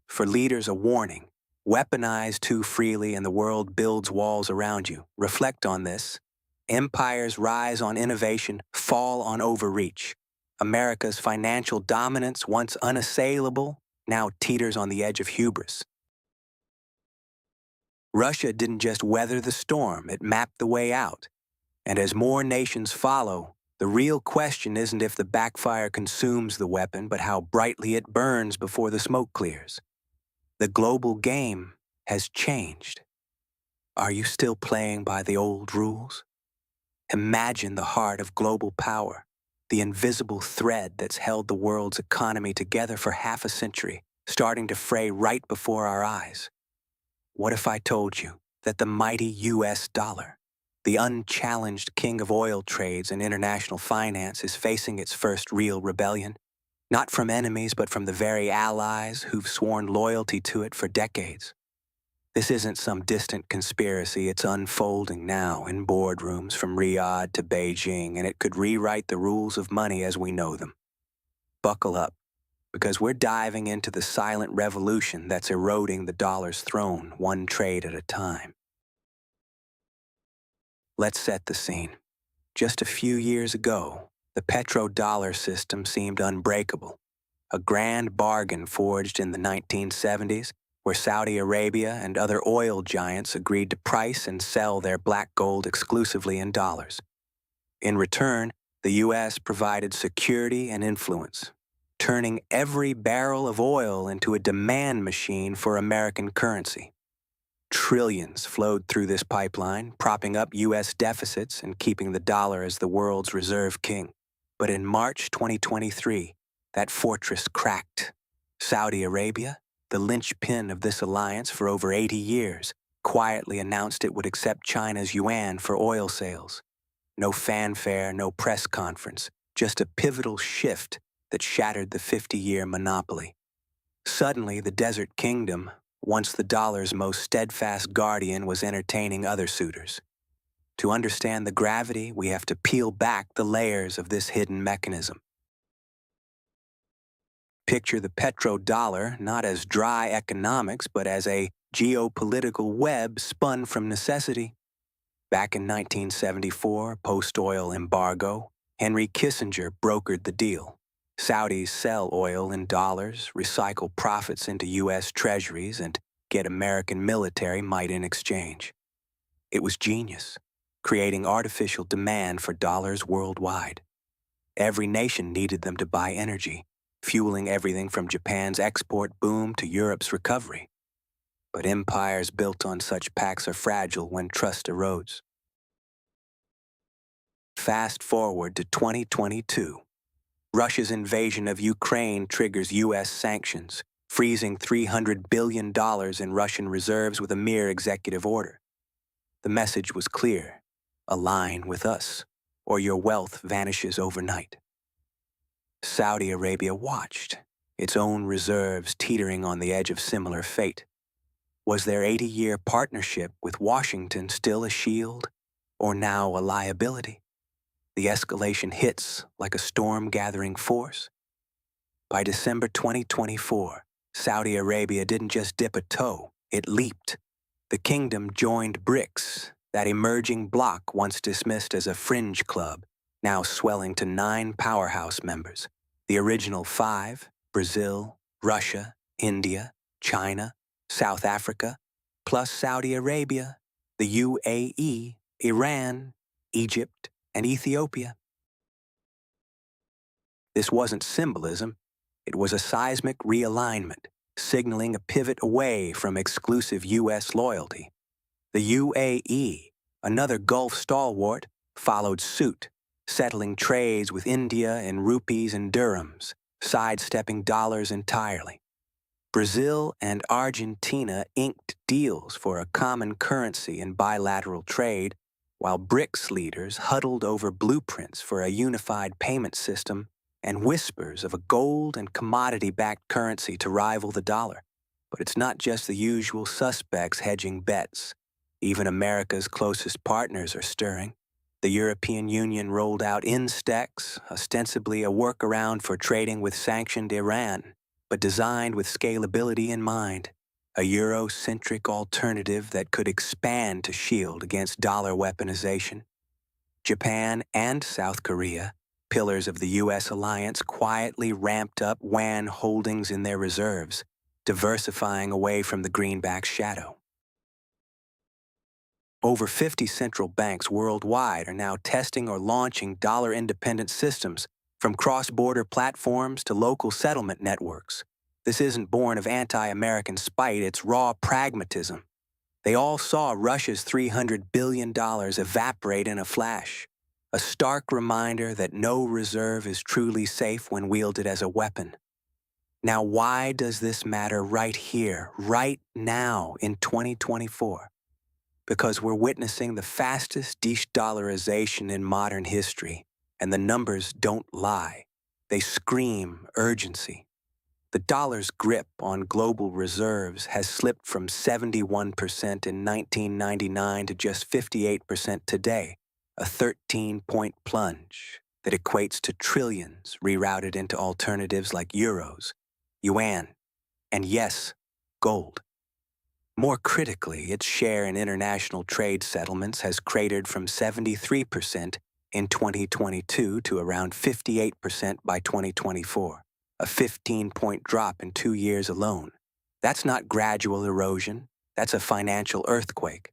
For leaders, a warning. Weaponize too freely and the world builds walls around you. Reflect on this. Empires rise on innovation, fall on overreach. America's financial dominance, once unassailable, now teeters on the edge of hubris. Russia didn't just weather the storm, it mapped the way out. And as more nations follow, the real question isn't if the backfire consumes the weapon, but how brightly it burns before the smoke clears. The global game has changed. Are you still playing by the old rules? Imagine the heart of global power, the invisible thread that's held the world's economy together for half a century, starting to fray right before our eyes. What if I told you that the mighty US dollar, the unchallenged king of oil trades and international finance, is facing its first real rebellion? Not from enemies, but from the very allies who've sworn loyalty to it for decades. This isn't some distant conspiracy, it's unfolding now in boardrooms from Riyadh to Beijing, and it could rewrite the rules of money as we know them. Buckle up, because we're diving into the silent revolution that's eroding the dollar's throne, one trade at a time. Let's set the scene. Just a few years ago, the petrodollar system seemed unbreakable, a grand bargain forged in the 1970s, where Saudi Arabia and other oil giants agreed to price and sell their black gold exclusively in dollars. In return, the U.S. provided security and influence, turning every barrel of oil into a demand machine for American currency. Trillions flowed through this pipeline, propping up U.S. deficits and keeping the dollar as the world's reserve king. But in March 2023, that fortress cracked. Saudi Arabia, the linchpin of this alliance for over 80 years, quietly announced it would accept China's yuan for oil sales. No fanfare, no press conference, just a pivotal shift that shattered the 50-year monopoly. Suddenly, the Desert Kingdom, once the dollar's most steadfast guardian, was entertaining other suitors. To understand the gravity, we have to peel back the layers of this hidden mechanism. Picture the petrodollar not as dry economics, but as a geopolitical web spun from necessity. Back in 1974, post-oil embargo, Henry Kissinger brokered the deal. Saudis sell oil in dollars, recycle profits into U.S. treasuries, and get American military might in exchange. It was genius, creating artificial demand for dollars worldwide. Every nation needed them to buy energy, fueling everything from Japan's export boom to Europe's recovery. But empires built on such pacts are fragile when trust erodes. Fast forward to 2022. Russia's invasion of Ukraine triggers U.S. sanctions, freezing $300 billion in Russian reserves with a mere executive order. The message was clear: align with us, or your wealth vanishes overnight. Saudi Arabia watched, its own reserves teetering on the edge of similar fate. Was their 80-year partnership with Washington still a shield, or now a liability? The escalation hits like a storm-gathering force. By December 2024, Saudi Arabia didn't just dip a toe, it leaped. The kingdom joined BRICS, that emerging bloc once dismissed as a fringe club, now swelling to 9 powerhouse members. The original 5, Brazil, Russia, India, China, South Africa, plus Saudi Arabia, the UAE, Iran, Egypt, and Ethiopia. This wasn't symbolism, it was a seismic realignment, signaling a pivot away from exclusive U.S. loyalty. The UAE, another Gulf stalwart, followed suit, settling trades with India in rupees and dirhams, sidestepping dollars entirely. Brazil and Argentina inked deals for a common currency and bilateral trade, while BRICS leaders huddled over blueprints for a unified payment system and whispers of a gold and commodity-backed currency to rival the dollar. But it's not just the usual suspects hedging bets. Even America's closest partners are stirring. The European Union rolled out Instex, ostensibly a workaround for trading with sanctioned Iran, but designed with scalability in mind, a Euro-centric alternative that could expand to shield against dollar weaponization. Japan and South Korea, pillars of the U.S. alliance, quietly ramped up yuan holdings in their reserves, diversifying away from the greenback's shadow. Over 50 central banks worldwide are now testing or launching dollar-independent systems, from cross-border platforms to local settlement networks. This isn't born of anti-American spite, it's raw pragmatism. They all saw Russia's $300 billion evaporate in a flash, a stark reminder that no reserve is truly safe when wielded as a weapon. Now, why does this matter right here, right now, in 2024? Because we're witnessing the fastest de-dollarization in modern history, and the numbers don't lie. They scream urgency. The dollar's grip on global reserves has slipped from 71% in 1999 to just 58% today, a 13-point plunge that equates to trillions rerouted into alternatives like euros, yuan, and yes, gold. More critically, its share in international trade settlements has cratered from 73% in 2022 to around 58% by 2024, a 15-point drop in 2 years alone. That's not gradual erosion, that's a financial earthquake.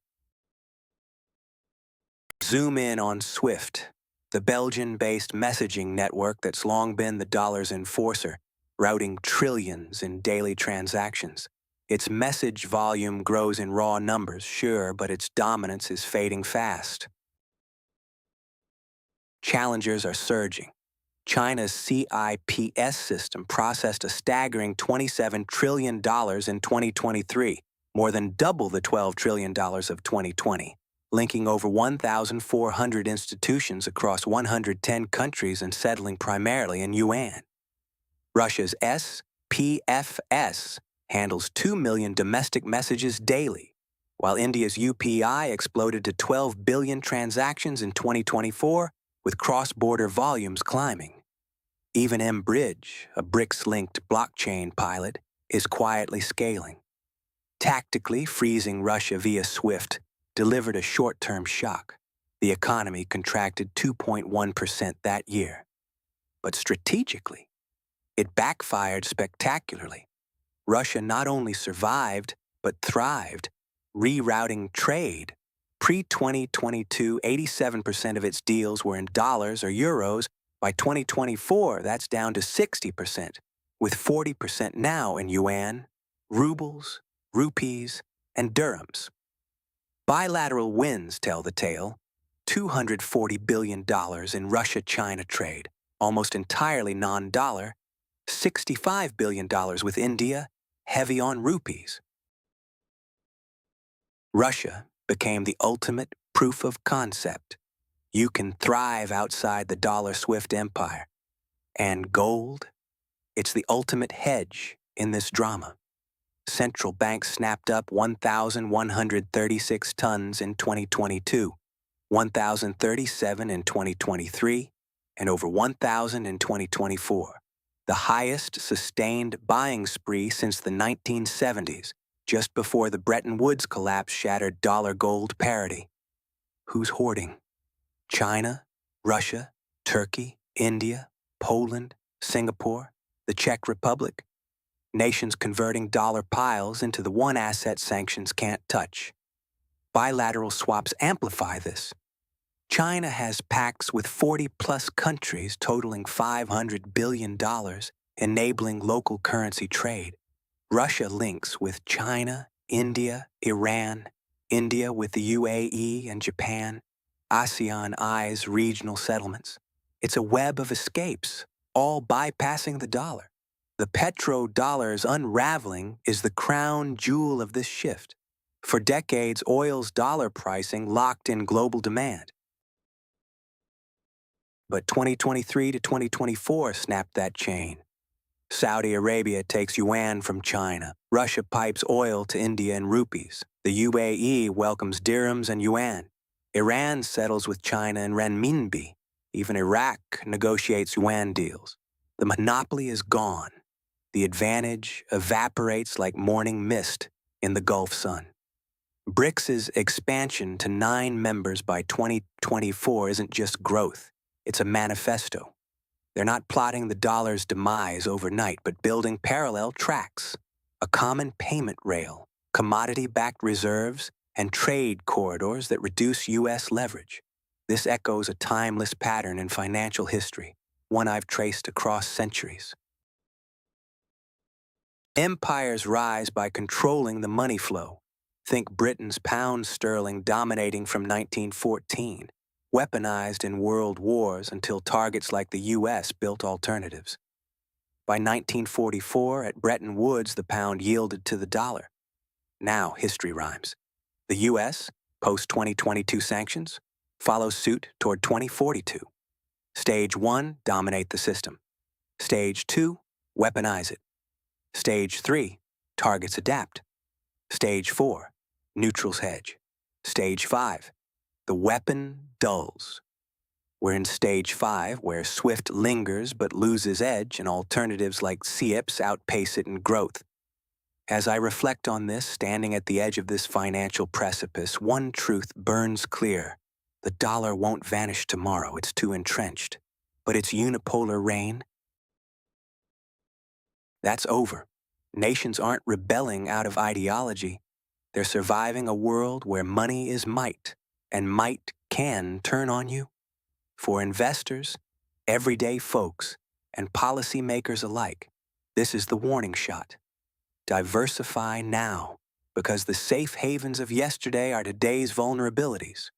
Zoom in on SWIFT, the Belgian-based messaging network that's long been the dollar's enforcer, routing trillions in daily transactions. Its message volume grows in raw numbers, sure, but its dominance is fading fast. Challengers are surging. China's CIPS system processed a staggering $27 trillion in 2023, more than double the $12 trillion of 2020, linking over 1,400 institutions across 110 countries and settling primarily in yuan. Russia's SPFS handles 2 million domestic messages daily, while India's UPI exploded to 12 billion transactions in 2024, with cross-border volumes climbing. Even mBridge, a BRICS-linked blockchain pilot, is quietly scaling. Tactically freezing Russia via SWIFT delivered a short-term shock. The economy contracted 2.1% that year. But strategically, it backfired spectacularly. Russia not only survived, but thrived, rerouting trade. Pre-2022, 87% of its deals were in dollars or euros. By 2024, that's down to 60%, with 40% now in yuan, rubles, rupees, and dirhams. Bilateral wins tell the tale. $240 billion in Russia-China trade, almost entirely non-dollar, $65 billion with India, heavy on rupees. Russia became the ultimate proof of concept. You can thrive outside the dollar SWIFT empire. And gold? It's the ultimate hedge in this drama. Central banks snapped up 1,136 tons in 2022, 1,037 in 2023, and over 1,000 in 2024. The highest sustained buying spree since the 1970s, just before the Bretton Woods collapse shattered dollar-gold parity. Who's hoarding? China, Russia, Turkey, India, Poland, Singapore, the Czech Republic. Nations converting dollar piles into the one asset sanctions can't touch. Bilateral swaps amplify this. China has pacts with 40-plus countries totaling $500 billion, enabling local currency trade. Russia links with China, India, Iran, India with the UAE and Japan. ASEAN eyes regional settlements. It's a web of escapes, all bypassing the dollar. The petrodollar's unraveling is the crown jewel of this shift. For decades, oil's dollar pricing locked in global demand. But 2023 to 2024 snapped that chain. Saudi Arabia takes yuan from China. Russia pipes oil to India in rupees. The UAE welcomes dirhams and yuan. Iran settles with China in renminbi. Even Iraq negotiates yuan deals. The monopoly is gone. The advantage evaporates like morning mist in the Gulf sun. BRICS's expansion to 9 members by 2024 isn't just growth. It's a manifesto. They're not plotting the dollar's demise overnight, but building parallel tracks, a common payment rail, commodity-backed reserves, and trade corridors that reduce U.S. leverage. This echoes a timeless pattern in financial history, one I've traced across centuries. Empires rise by controlling the money flow. Think Britain's pound sterling dominating from 1914. Weaponized in world wars until targets like the U.S. built alternatives. By 1944, at Bretton Woods, the pound yielded to the dollar. Now, history rhymes. The U.S., post-2022 sanctions, follows suit toward 2042. Stage 1, dominate the system. Stage 2, weaponize it. Stage 3, targets adapt. Stage 4, neutrals hedge. Stage 5, the weapon dulls. We're in Stage 5, where SWIFT lingers but loses edge, and alternatives like CIPS outpace it in growth. As I reflect on this, standing at the edge of this financial precipice, one truth burns clear. The dollar won't vanish tomorrow, it's too entrenched. But its unipolar reign, that's over. Nations aren't rebelling out of ideology. They're surviving a world where money is might, and might can turn on you. For investors, everyday folks, and policymakers alike, this is the warning shot. Diversify now, because the safe havens of yesterday are today's vulnerabilities.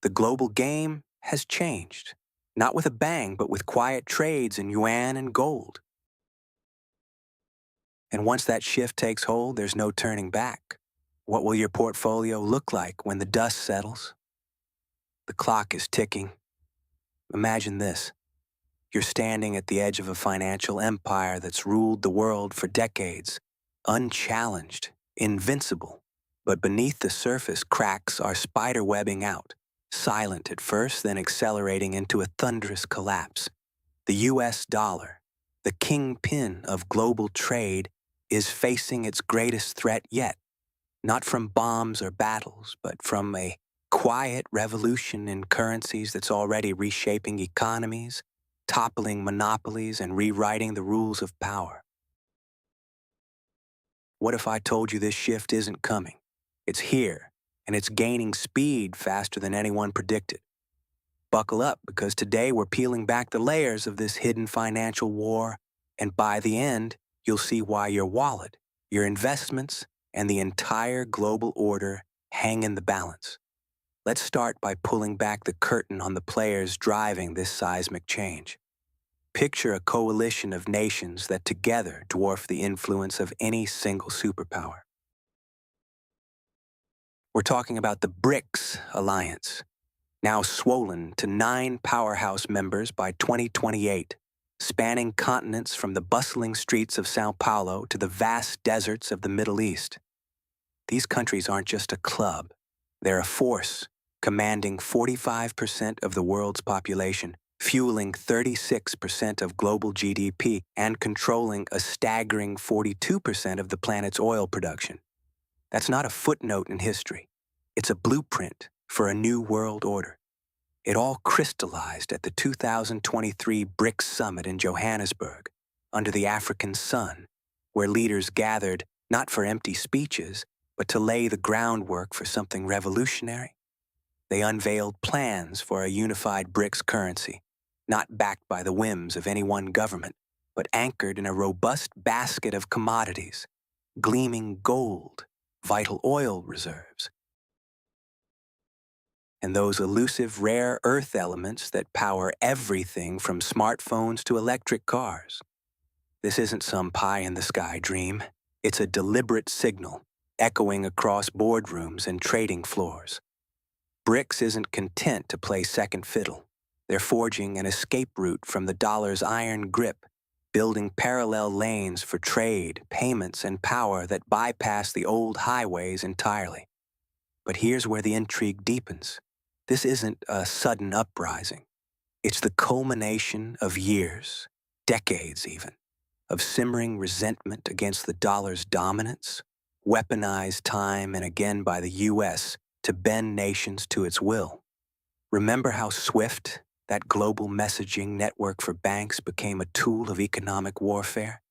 The global game has changed, not with a bang, but with quiet trades in yuan and gold. And once that shift takes hold, there's no turning back. What will your portfolio look like when the dust settles? The clock is ticking. Imagine this. You're standing at the edge of a financial empire that's ruled the world for decades, unchallenged, invincible. But beneath the surface, cracks are spiderwebbing out, silent at first, then accelerating into a thunderous collapse. The U.S. dollar, the kingpin of global trade, is facing its greatest threat yet, not from bombs or battles, but from a quiet revolution in currencies that's already reshaping economies, toppling monopolies, and rewriting the rules of power. What if I told you this shift isn't coming? It's here, and it's gaining speed faster than anyone predicted. Buckle up, because today we're peeling back the layers of this hidden financial war, and by the end, you'll see why your wallet, your investments, and the entire global order hang in the balance. Let's start by pulling back the curtain on the players driving this seismic change. Picture a coalition of nations that together dwarf the influence of any single superpower. We're talking about the BRICS alliance, now swollen to 9 powerhouse members by 2028, spanning continents from the bustling streets of Sao Paulo to the vast deserts of the Middle East. These countries aren't just a club, they're a force, commanding 45% of the world's population, fueling 36% of global GDP, and controlling a staggering 42% of the planet's oil production. That's not a footnote in history. It's a blueprint for a new world order. It all crystallized at the 2023 BRICS Summit in Johannesburg, under the African sun, where leaders gathered not for empty speeches, but to lay the groundwork for something revolutionary. They unveiled plans for a unified BRICS currency, not backed by the whims of any one government, but anchored in a robust basket of commodities, gleaming gold, vital oil reserves, and those elusive rare earth elements that power everything from smartphones to electric cars. This isn't some pie-in-the-sky dream. It's a deliberate signal, echoing across boardrooms and trading floors. BRICS isn't content to play second fiddle. They're forging an escape route from the dollar's iron grip, building parallel lanes for trade, payments, and power that bypass the old highways entirely. But here's where the intrigue deepens. This isn't a sudden uprising. It's the culmination of years, decades even, of simmering resentment against the dollar's dominance, weaponized time and again by the U.S. to bend nations to its will. Remember how SWIFT, that global messaging network for banks, became a tool of economic warfare?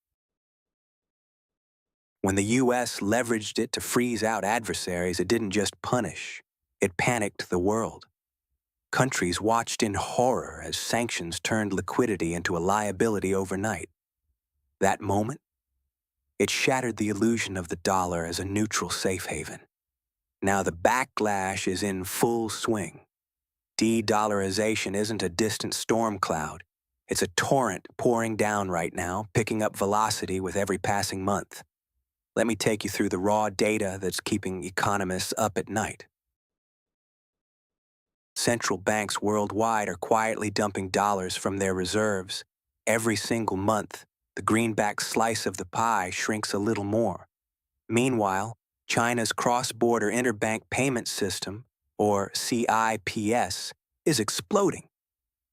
When the U.S. leveraged it to freeze out adversaries, it didn't just punish, it panicked the world. Countries watched in horror as sanctions turned liquidity into a liability overnight. That moment, it shattered the illusion of the dollar as a neutral safe haven. Now the backlash is in full swing. De-dollarization isn't a distant storm cloud. It's a torrent pouring down right now, picking up velocity with every passing month. Let me take you through the raw data that's keeping economists up at night. Central banks worldwide are quietly dumping dollars from their reserves. Every single month, the greenback slice of the pie shrinks a little more. Meanwhile, China's cross-border interbank payment system, or CIPS, is exploding.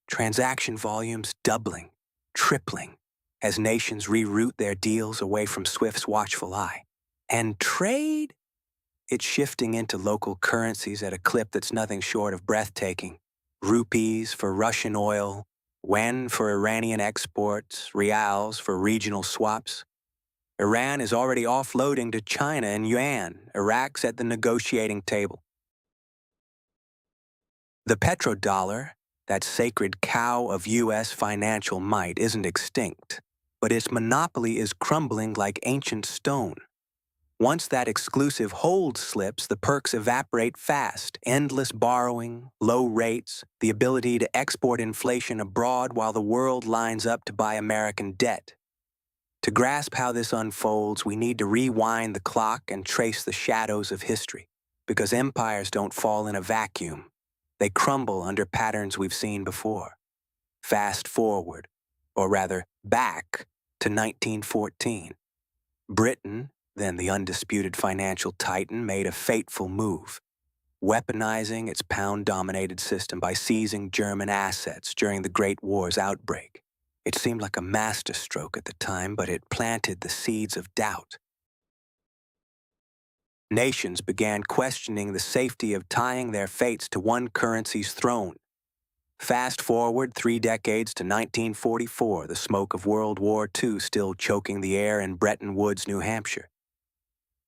Transaction volumes doubling, tripling, as nations reroute their deals away from SWIFT's watchful eye. And trade? It's shifting into local currencies at a clip that's nothing short of breathtaking. Rupees for Russian oil, yuan for Iranian exports, rials for regional swaps. Iran is already offloading to China in yuan. Iraq's at the negotiating table. The petrodollar, that sacred cow of U.S. financial might, isn't extinct, but its monopoly is crumbling like ancient stone. Once that exclusive hold slips, the perks evaporate fast. Endless borrowing, low rates, the ability to export inflation abroad while the world lines up to buy American debt. To grasp how this unfolds, we need to rewind the clock and trace the shadows of history, because empires don't fall in a vacuum. They crumble under patterns we've seen before. Fast forward, or rather back, to 1914. Britain, then the undisputed financial titan, made a fateful move, weaponizing its pound-dominated system by seizing German assets during the Great War's outbreak. It seemed like a masterstroke at the time, but it planted the seeds of doubt. Nations began questioning the safety of tying their fates to one currency's throne. Fast forward 3 decades to 1944, the smoke of World War II still choking the air in Bretton Woods, New Hampshire.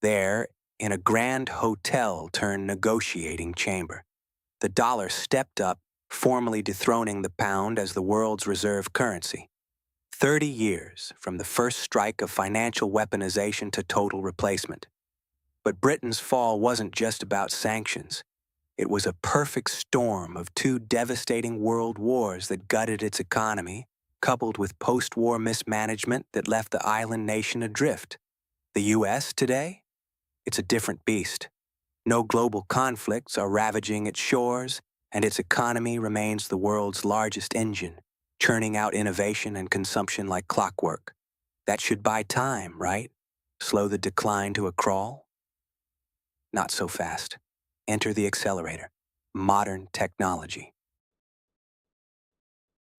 There, in a grand hotel turned negotiating chamber, the dollar stepped up, formally dethroning the pound as the world's reserve currency. 30 years from the first strike of financial weaponization to total replacement. But Britain's fall wasn't just about sanctions. It was a perfect storm of 2 devastating world wars that gutted its economy, coupled with post-war mismanagement that left the island nation adrift. The U.S. today? It's a different beast. No global conflicts are ravaging its shores, and its economy remains the world's largest engine, churning out innovation and consumption like clockwork. That should buy time, right? Slow the decline to a crawl? Not so fast. Enter the accelerator. Modern technology.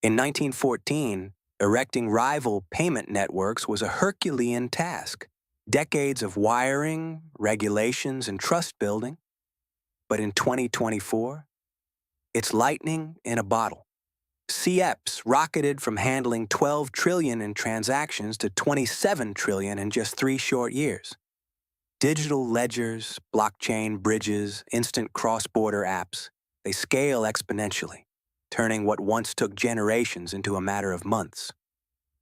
In 1914, erecting rival payment networks was a Herculean task. Decades of wiring, regulations, and trust building. But in 2024, it's lightning in a bottle. CEPs rocketed from handling 12 trillion in transactions to 27 trillion in just 3 short years. Digital ledgers, blockchain bridges, instant cross-border apps, they scale exponentially, turning what once took generations into a matter of months.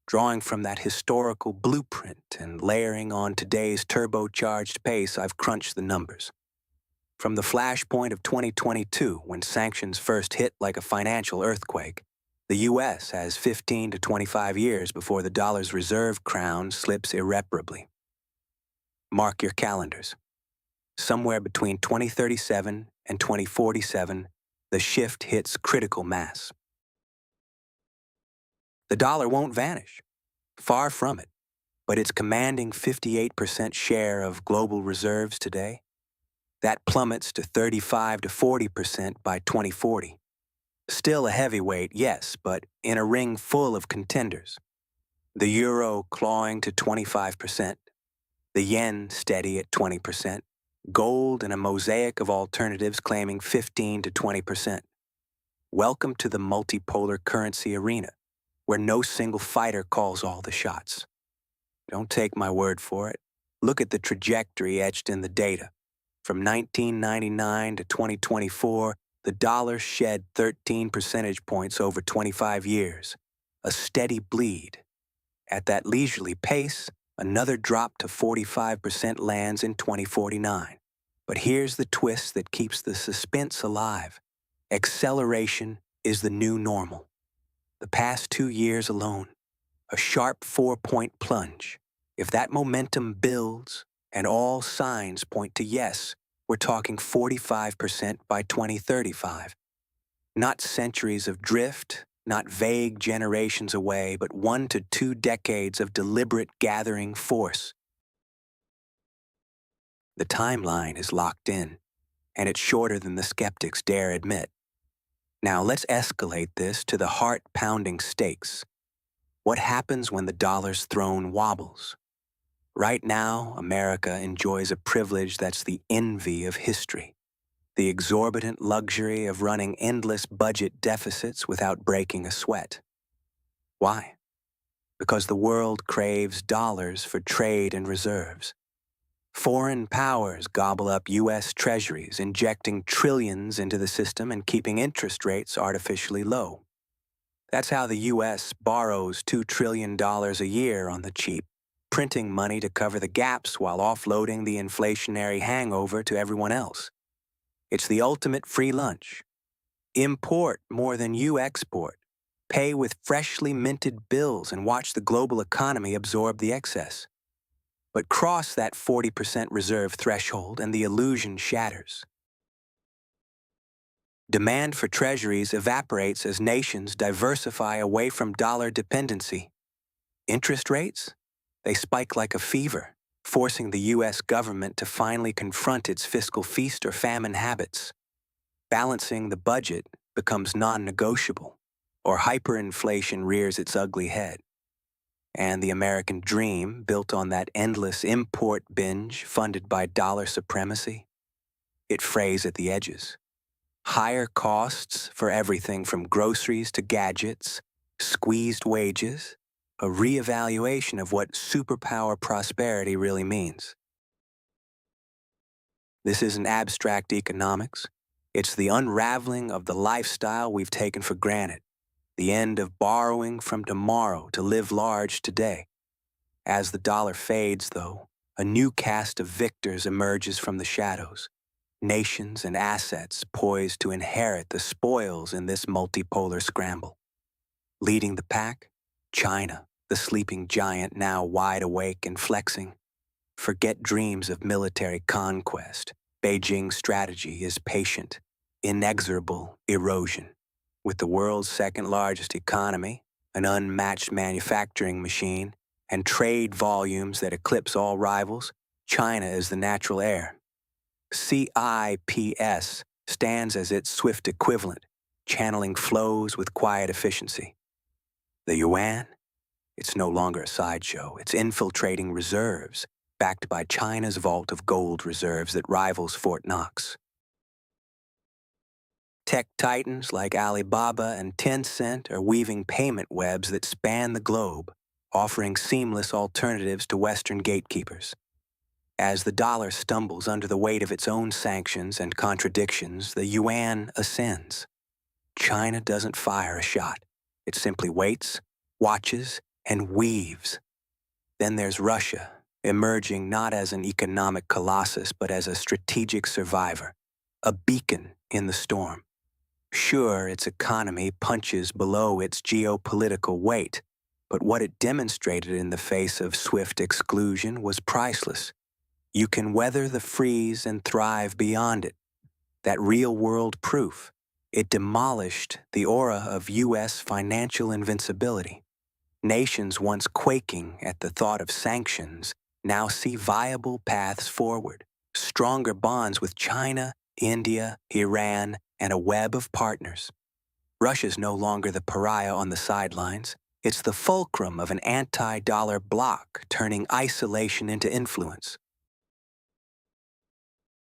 Drawing from that historical blueprint and layering on today's turbocharged pace, I've crunched the numbers. From the flashpoint of 2022, when sanctions first hit like a financial earthquake, the U.S. has 15 to 25 years before the dollar's reserve crown slips irreparably. Mark your calendars. Somewhere between 2037 and 2047, the shift hits critical mass. The dollar won't vanish. Far from it. But its commanding 58% share of global reserves today, that plummets to 35 to 40% by 2040. Still a heavyweight, yes, but in a ring full of contenders. The euro clawing to 25%, the yen steady at 20%, gold and a mosaic of alternatives claiming 15 to 20%. Welcome to the multipolar currency arena, where no single fighter calls all the shots. Don't take my word for it. Look at the trajectory etched in the data. From 1999 to 2024, the dollar shed 13 percentage points over 25 years. A steady bleed. At that leisurely pace, another drop to 45% lands in 2049. But here's the twist that keeps the suspense alive. Acceleration is the new normal. The past 2 years alone, a sharp 4-point plunge. If that momentum builds, and all signs point to yes, we're talking 45% by 2035. Not centuries of drift, not vague generations away, but 1 to 2 decades of deliberate gathering force. The timeline is locked in, and it's shorter than the skeptics dare admit. Now let's escalate this to the heart-pounding stakes. What happens when the dollar's throne wobbles? Right now, America enjoys a privilege that's the envy of history. The exorbitant luxury of running endless budget deficits without breaking a sweat. Why? Because the world craves dollars for trade and reserves. Foreign powers gobble up U.S. treasuries, injecting trillions into the system and keeping interest rates artificially low. That's how the U.S. borrows $2 trillion a year on the cheap, printing money to cover the gaps while offloading the inflationary hangover to everyone else. It's the ultimate free lunch. Import more than you export. Pay with freshly minted bills and watch the global economy absorb the excess. But cross that 40% reserve threshold and the illusion shatters. Demand for treasuries evaporates as nations diversify away from dollar dependency. Interest rates? They spike like a fever, forcing the U.S. government to finally confront its fiscal feast or famine habits. Balancing the budget becomes non-negotiable, or hyperinflation rears its ugly head. And the American dream, built on that endless import binge funded by dollar supremacy, it frays at the edges. Higher costs for everything from groceries to gadgets, squeezed wages, a reevaluation of what superpower prosperity really means. This isn't abstract economics. It's the unraveling of the lifestyle we've taken for granted, the end of borrowing from tomorrow to live large today. As the dollar fades, though, a new cast of victors emerges from the shadows, nations and assets poised to inherit the spoils in this multipolar scramble. Leading the pack, China, the sleeping giant now wide awake and flexing. Forget dreams of military conquest. Beijing's strategy is patient, inexorable erosion. With the world's second-largest economy, an unmatched manufacturing machine, and trade volumes that eclipse all rivals, China is the natural heir. CIPS stands as its swift equivalent, channeling flows with quiet efficiency. The yuan? It's no longer a sideshow. It's infiltrating reserves, backed by China's vault of gold reserves that rivals Fort Knox. Tech titans like Alibaba and Tencent are weaving payment webs that span the globe, offering seamless alternatives to Western gatekeepers. As the dollar stumbles under the weight of its own sanctions and contradictions, the yuan ascends. China doesn't fire a shot. It simply waits, watches, and weaves. Then there's Russia, emerging not as an economic colossus but as a strategic survivor, a beacon in the storm. Sure, its economy punches below its geopolitical weight, but what it demonstrated in the face of swift exclusion was priceless. You can weather the freeze and thrive beyond it. That real-world proof. It demolished the aura of U.S. financial invincibility. Nations once quaking at the thought of sanctions now see viable paths forward, stronger bonds with China, India, Iran, and a web of partners. Russia's no longer the pariah on the sidelines. It's the fulcrum of an anti-dollar bloc turning isolation into influence.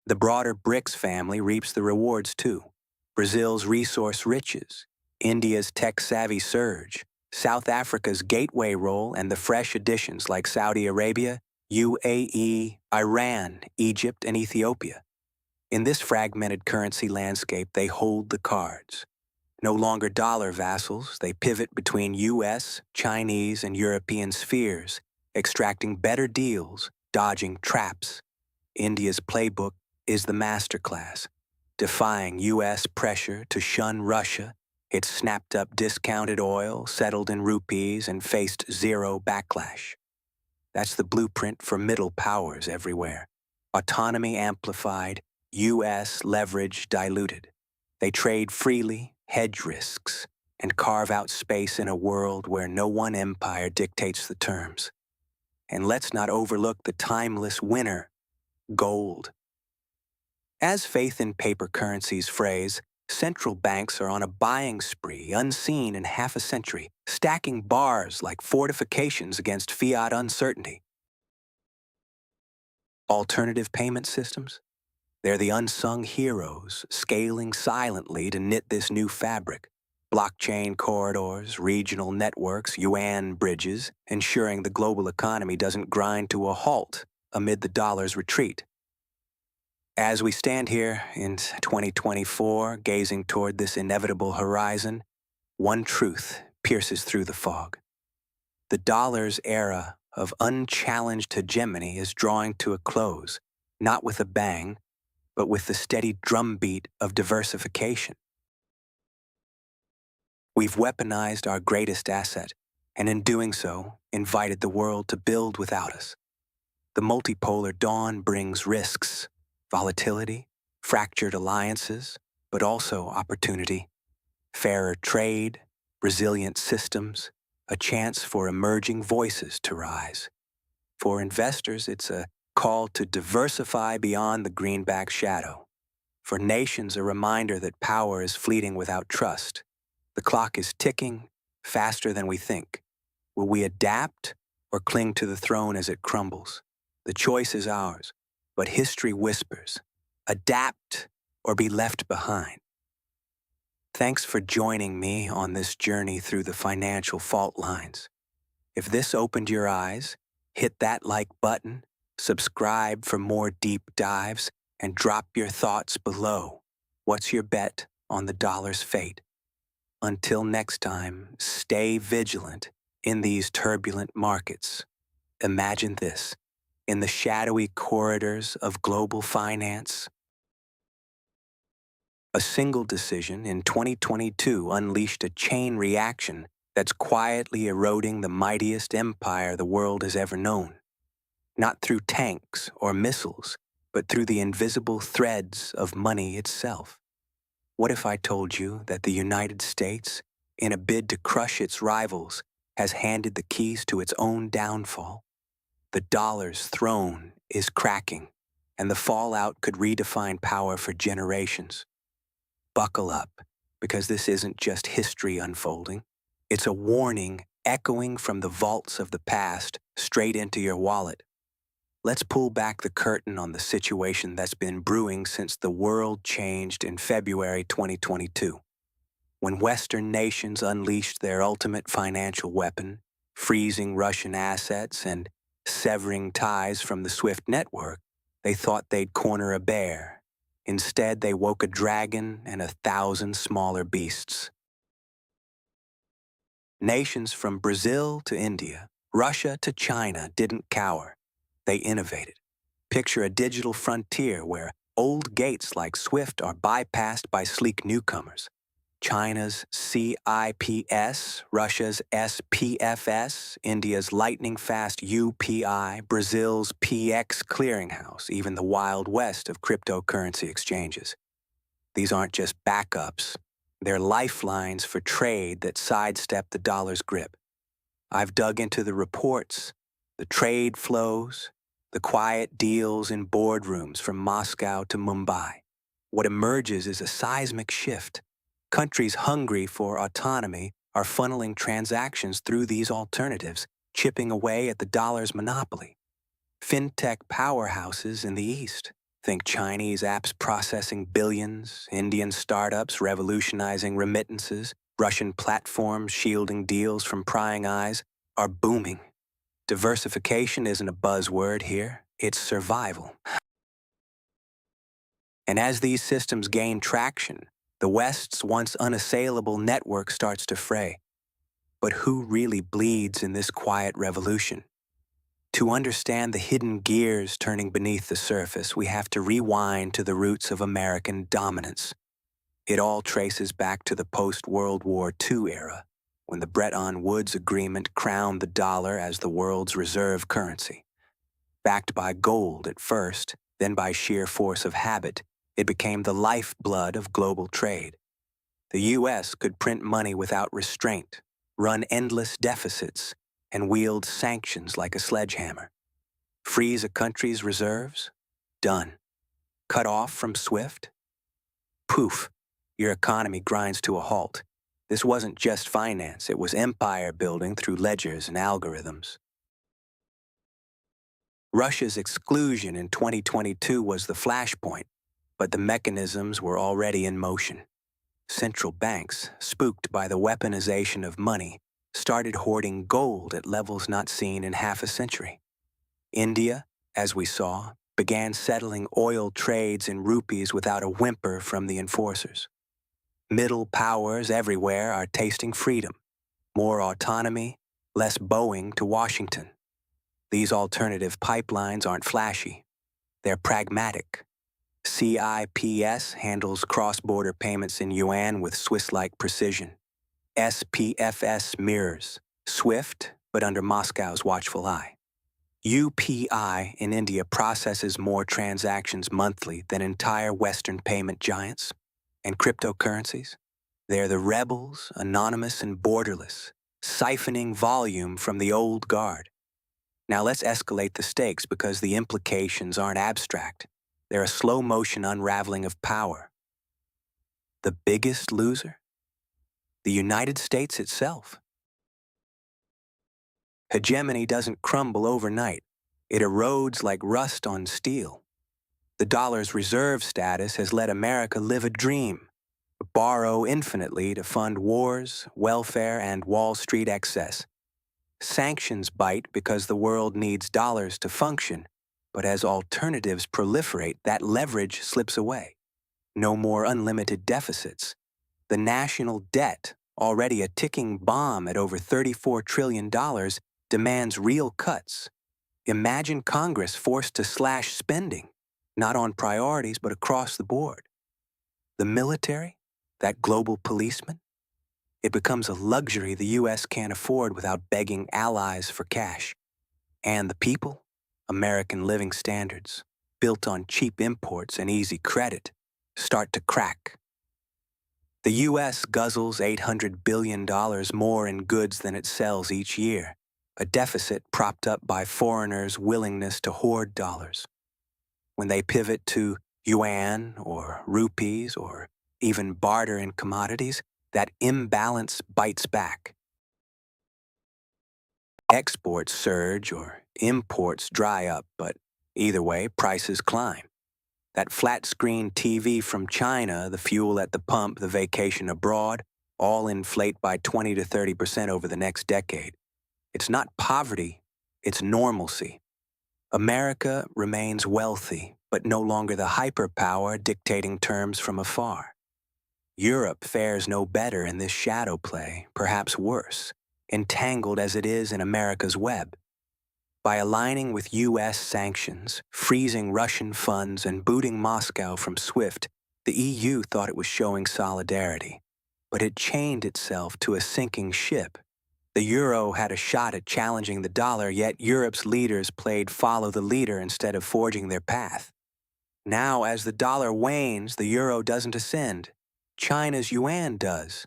The broader BRICS family reaps the rewards too. Brazil's resource riches, India's tech-savvy surge, South Africa's gateway role, and the fresh additions like Saudi Arabia, UAE, Iran, Egypt, and Ethiopia. In this fragmented currency landscape, they hold the cards. No longer dollar vassals, they pivot between U.S., Chinese, and European spheres, extracting better deals, dodging traps. India's playbook is the masterclass. Defying U.S. pressure to shun Russia, it snapped up discounted oil, settled in rupees, and faced zero backlash. That's the blueprint for middle powers everywhere. Autonomy amplified, U.S. leverage diluted. They trade freely, hedge risks, and carve out space in a world where no one empire dictates the terms. And let's not overlook the timeless winner, gold. As faith in paper currencies phrase, central banks are on a buying spree unseen in half a century, stacking bars like fortifications against fiat uncertainty. Alternative payment systems? They're the unsung heroes, scaling silently to knit this new fabric. Blockchain corridors, regional networks, yuan bridges, ensuring the global economy doesn't grind to a halt amid the dollar's retreat. As we stand here in 2024, gazing toward this inevitable horizon, one truth pierces through the fog. The dollar's era of unchallenged hegemony is drawing to a close, not with a bang, but with the steady drumbeat of diversification. We've weaponized our greatest asset, and in doing so, invited the world to build without us. The multipolar dawn brings risks, volatility, fractured alliances, but also opportunity, fairer trade, resilient systems, a chance for emerging voices to rise. For investors, it's a call to diversify beyond the greenback shadow. For nations, a reminder that power is fleeting without trust. The clock is ticking faster than we think. Will we adapt or cling to the throne as it crumbles? The choice is ours, but history whispers, adapt or be left behind. Thanks for joining me on this journey through the financial fault lines. If this opened your eyes, hit that like button, subscribe for more deep dives, and drop your thoughts below. What's your bet on the dollar's fate? Until next time, stay vigilant in these turbulent markets. Imagine this. In the shadowy corridors of global finance, a single decision in 2022 unleashed a chain reaction that's quietly eroding the mightiest empire the world has ever known. Not through tanks or missiles, but through the invisible threads of money itself. What if I told you that the United States, in a bid to crush its rivals, has handed the keys to its own downfall? The dollar's throne is cracking, and the fallout could redefine power for generations. Buckle up, because this isn't just history unfolding. It's a warning echoing from the vaults of the past straight into your wallet. let's pull back the curtain on the situation that's been brewing since the world changed in February 2022, when Western nations unleashed their ultimate financial weapon, freezing Russian assets and severing ties from the SWIFT network. They thought they'd corner a bear. Instead, they woke a dragon and 1,000 smaller beasts. Nations from Brazil to India, Russia to China didn't cower. They innovated. Picture a digital frontier where old gates like SWIFT are bypassed by sleek newcomers. China's CIPS, Russia's SPFS, India's lightning-fast UPI, Brazil's PX clearinghouse, even the Wild West of cryptocurrency exchanges. These aren't just backups. They're lifelines for trade that sidestep the dollar's grip. I've dug into the reports, the trade flows, the quiet deals in boardrooms from Moscow to Mumbai. What emerges is a seismic shift. Countries hungry for autonomy are funneling transactions through these alternatives, chipping away at the dollar's monopoly. Fintech powerhouses in the East. Think Chinese apps processing billions, Indian startups revolutionizing remittances, Russian platforms shielding deals from prying eyes, are booming. Diversification isn't a buzzword here, it's survival. And as these systems gain traction, the West's once unassailable network starts to fray. But who really bleeds in this quiet revolution? To understand the hidden gears turning beneath the surface, we have to rewind to the roots of American dominance. It all traces back to the post-World War II era, when the Bretton Woods Agreement crowned the dollar as the world's reserve currency. Backed by gold at first, then by sheer force of habit, it became the lifeblood of global trade. The U.S. could print money without restraint, run endless deficits, and wield sanctions like a sledgehammer. Freeze a country's reserves? Done. Cut off from SWIFT? Poof, your economy grinds to a halt. This wasn't just finance, it was empire building through ledgers and algorithms. Russia's exclusion in 2022 was the flashpoint, but the mechanisms were already in motion. Central banks, spooked by the weaponization of money, started hoarding gold at levels not seen in half a century. India, as we saw, began settling oil trades in rupees without a whimper from the enforcers. Middle powers everywhere are tasting freedom, more autonomy, less bowing to Washington. These alternative pipelines aren't flashy. They're pragmatic. CIPS handles cross-border payments in yuan with Swiss-like precision. SPFS mirrors SWIFT, but under Moscow's watchful eye. UPI in India processes more transactions monthly than entire Western payment giants. And cryptocurrencies? They're the rebels, anonymous and borderless, siphoning volume from the old guard. Now let's escalate the stakes because the implications aren't abstract. They're a slow-motion unraveling of power. The biggest loser? The United States itself. Hegemony doesn't crumble overnight. It erodes like rust on steel. The dollar's reserve status has let America live a dream, borrow infinitely to fund wars, welfare, and Wall Street excess. Sanctions bite because the world needs dollars to function, but as alternatives proliferate, that leverage slips away. No more unlimited deficits. The national debt, already a ticking bomb at over $34 trillion, demands real cuts. Imagine Congress forced to slash spending, not on priorities but across the board. The military, that global policeman, it becomes a luxury the U.S. can't afford without begging allies for cash. And the people, American living standards, built on cheap imports and easy credit, start to crack. The U.S. guzzles $800 billion more in goods than it sells each year, a deficit propped up by foreigners' willingness to hoard dollars. When they pivot to yuan or rupees or even barter in commodities, that imbalance bites back. Exports surge or imports dry up, but Either way, prices climb. That flat-screen TV from China, the fuel at the pump, the vacation abroad, all inflate by 20 to 30% over the next decade. It's not poverty, it's normalcy. America remains wealthy, but no longer the hyperpower dictating terms from afar. Europe fares no better in this shadow play, perhaps worse, entangled as it is in America's web. By aligning with U.S. sanctions, freezing Russian funds, and booting Moscow from SWIFT, the EU thought it was showing solidarity. But it chained itself to a sinking ship. The euro had a shot at challenging the dollar, yet Europe's leaders played follow the leader instead of forging their path. Now, as the dollar wanes, the euro doesn't ascend. China's yuan does.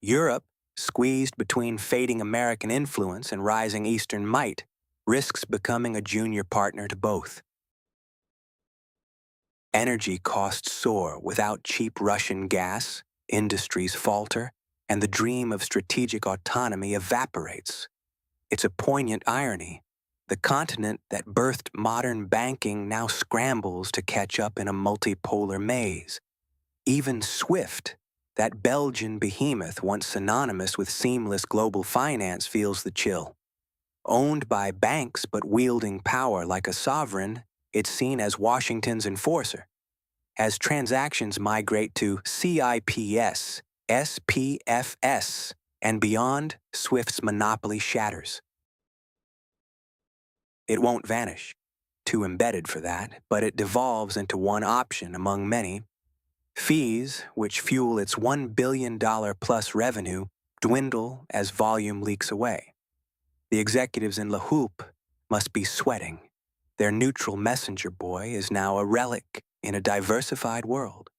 Europe, squeezed between fading American influence and rising Eastern might, risks becoming a junior partner to both. Energy costs soar without cheap Russian gas, industries falter, and the dream of strategic autonomy evaporates. It's a poignant irony. The continent that birthed modern banking now scrambles to catch up in a multipolar maze. Even SWIFT, that Belgian behemoth once synonymous with seamless global finance, feels the chill. Owned by banks but wielding power like a sovereign, it's seen as Washington's enforcer. As transactions migrate to CIPS, SPFS, and beyond, SWIFT's monopoly shatters. It won't vanish, too embedded for that, but it devolves into one option among many. Fees, which fuel its $1 billion plus revenue, dwindle as volume leaks away. The executives in La Houppe must be sweating. Their neutral messenger boy is now a relic in a diversified world.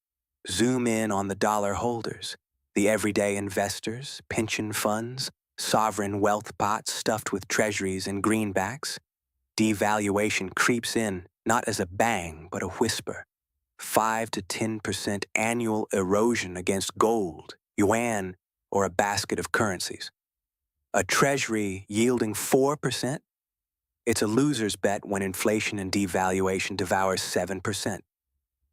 Zoom in on the dollar holders, the everyday investors, pension funds, sovereign wealth pots stuffed with treasuries and greenbacks. Devaluation creeps in, not as a bang, but a whisper. 5 to 10% annual erosion against gold, yuan, or a basket of currencies. A treasury yielding 4%? It's a loser's bet when inflation and devaluation devours 7%.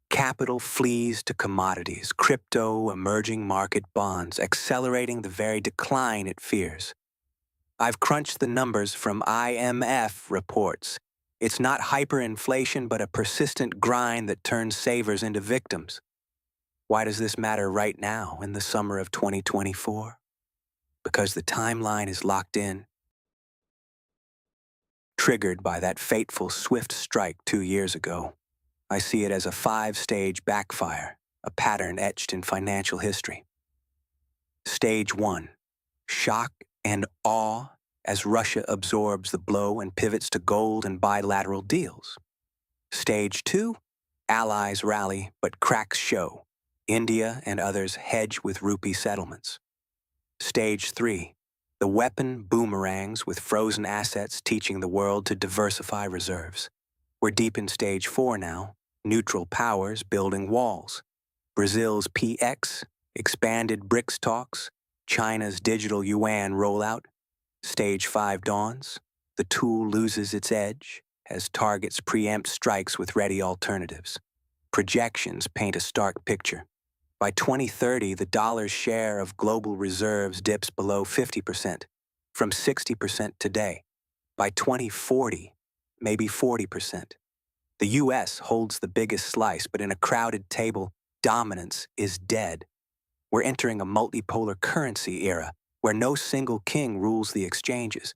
Capital flees to commodities, crypto, emerging market bonds, accelerating the very decline it fears. I've crunched the numbers from IMF reports. It's not hyperinflation, but a persistent grind that turns savers into victims. Why does this matter right now in the summer of 2024? Because the timeline is locked in. Triggered by that fateful SWIFT strike 2 years ago, I see it as a 5-stage backfire, a pattern etched in financial history. Stage 1, shock and awe as Russia absorbs the blow and pivots to gold and bilateral deals. Stage 2, allies rally but cracks show. India and others hedge with rupee settlements. Stage 3, the weapon boomerangs with frozen assets teaching the world to diversify reserves. We're deep in Stage 4 now, neutral powers building walls. Brazil's PX, expanded BRICS talks, China's digital yuan rollout. Stage 5 dawns, the tool loses its edge as targets preempt strikes with ready alternatives. Projections paint a stark picture. By 2030, the dollar's share of global reserves dips below 50%, from 60% today. By 2040, maybe 40%. The U.S. holds the biggest slice, but in a crowded table, dominance is dead. We're entering a multipolar currency era where no single king rules the exchanges.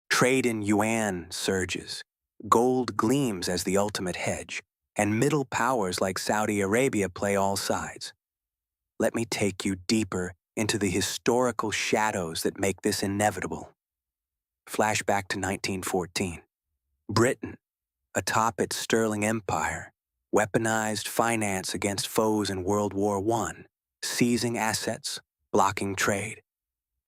Trade in yuan surges. Gold gleams as the ultimate hedge, and middle powers like Saudi Arabia play all sides. Let me take you deeper into the historical shadows that make this inevitable. Flashback to 1914. Britain, atop its sterling empire, weaponized finance against foes in World War I, seizing assets, blocking trade.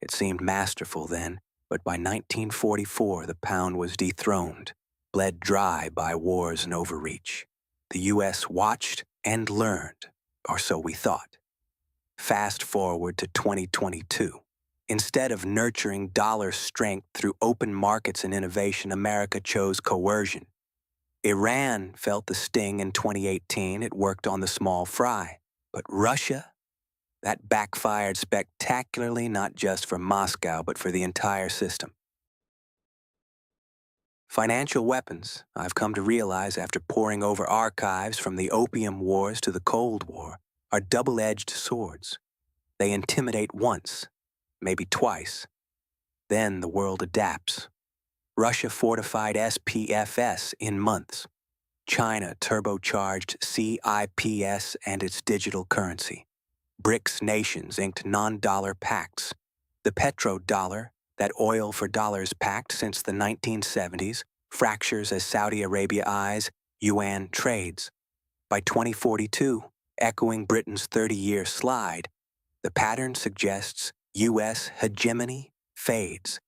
It seemed masterful then, but by 1944 the pound was dethroned, bled dry by wars and overreach. The U.S. watched and learned, or so we thought. Fast forward to 2022. Instead of nurturing dollar strength through open markets and innovation, America chose coercion. Iran felt the sting in 2018. It worked on the small fry. But Russia, that backfired spectacularly, not just for Moscow, but for the entire system. Financial weapons, I've come to realize after poring over archives from the Opium Wars to the Cold War, are double-edged swords. They intimidate once, maybe twice. Then the world adapts. Russia fortified SPFS in months. China turbocharged CIPS and its digital currency. BRICS nations inked non-dollar pacts. The petrodollar, that oil for dollars pact since the 1970s, fractures as Saudi Arabia eyes yuan trades. By 2042, echoing Britain's 30-year slide, the pattern suggests U.S. hegemony fades.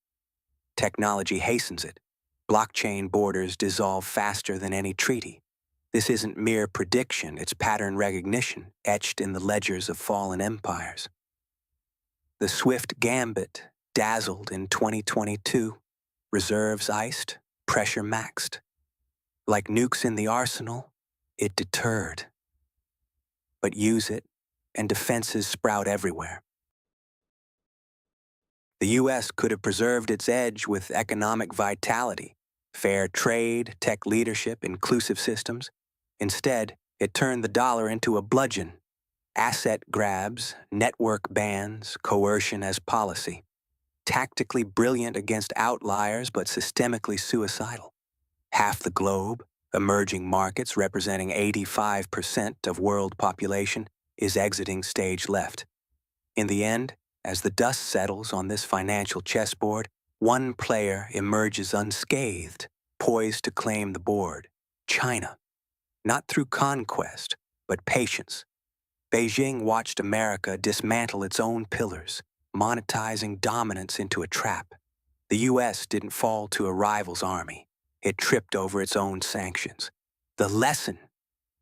Technology hastens it. Blockchain borders dissolve faster than any treaty. This isn't mere prediction, it's pattern recognition etched in the ledgers of fallen empires. The SWIFT gambit dazzled in 2022, reserves iced, pressure maxed. Like nukes in the arsenal, it deterred. But use it, and defenses sprout everywhere. The U.S. could have preserved its edge with economic vitality, fair trade, tech leadership, inclusive systems. Instead, it turned the dollar into a bludgeon. Asset grabs, network bans, coercion as policy. Tactically brilliant against outliers, but systemically suicidal. Half the globe, emerging markets representing 85% of world population, is exiting stage left. In the end, as the dust settles on this financial chessboard, one player emerges unscathed, poised to claim the board: China. Not through conquest, but patience. Beijing watched America dismantle its own pillars, monetizing dominance into a trap. The U.S. didn't fall to a rival's army. It tripped over its own sanctions. The lesson: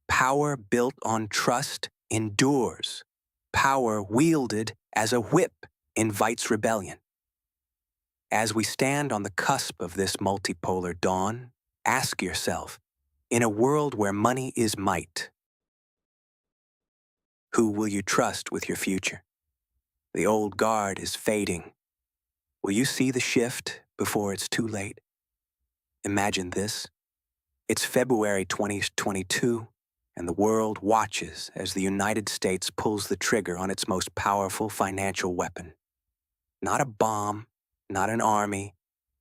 power built on trust endures. Power wielded as a whip invites rebellion. As we stand on the cusp of this multipolar dawn, ask yourself, in a world where money is might, who will you trust with your future? The old guard is fading. Will you see the shift before it's too late? Imagine this. It's February 2022, and the world watches as the United States pulls the trigger on its most powerful financial weapon. Not a bomb, not an army,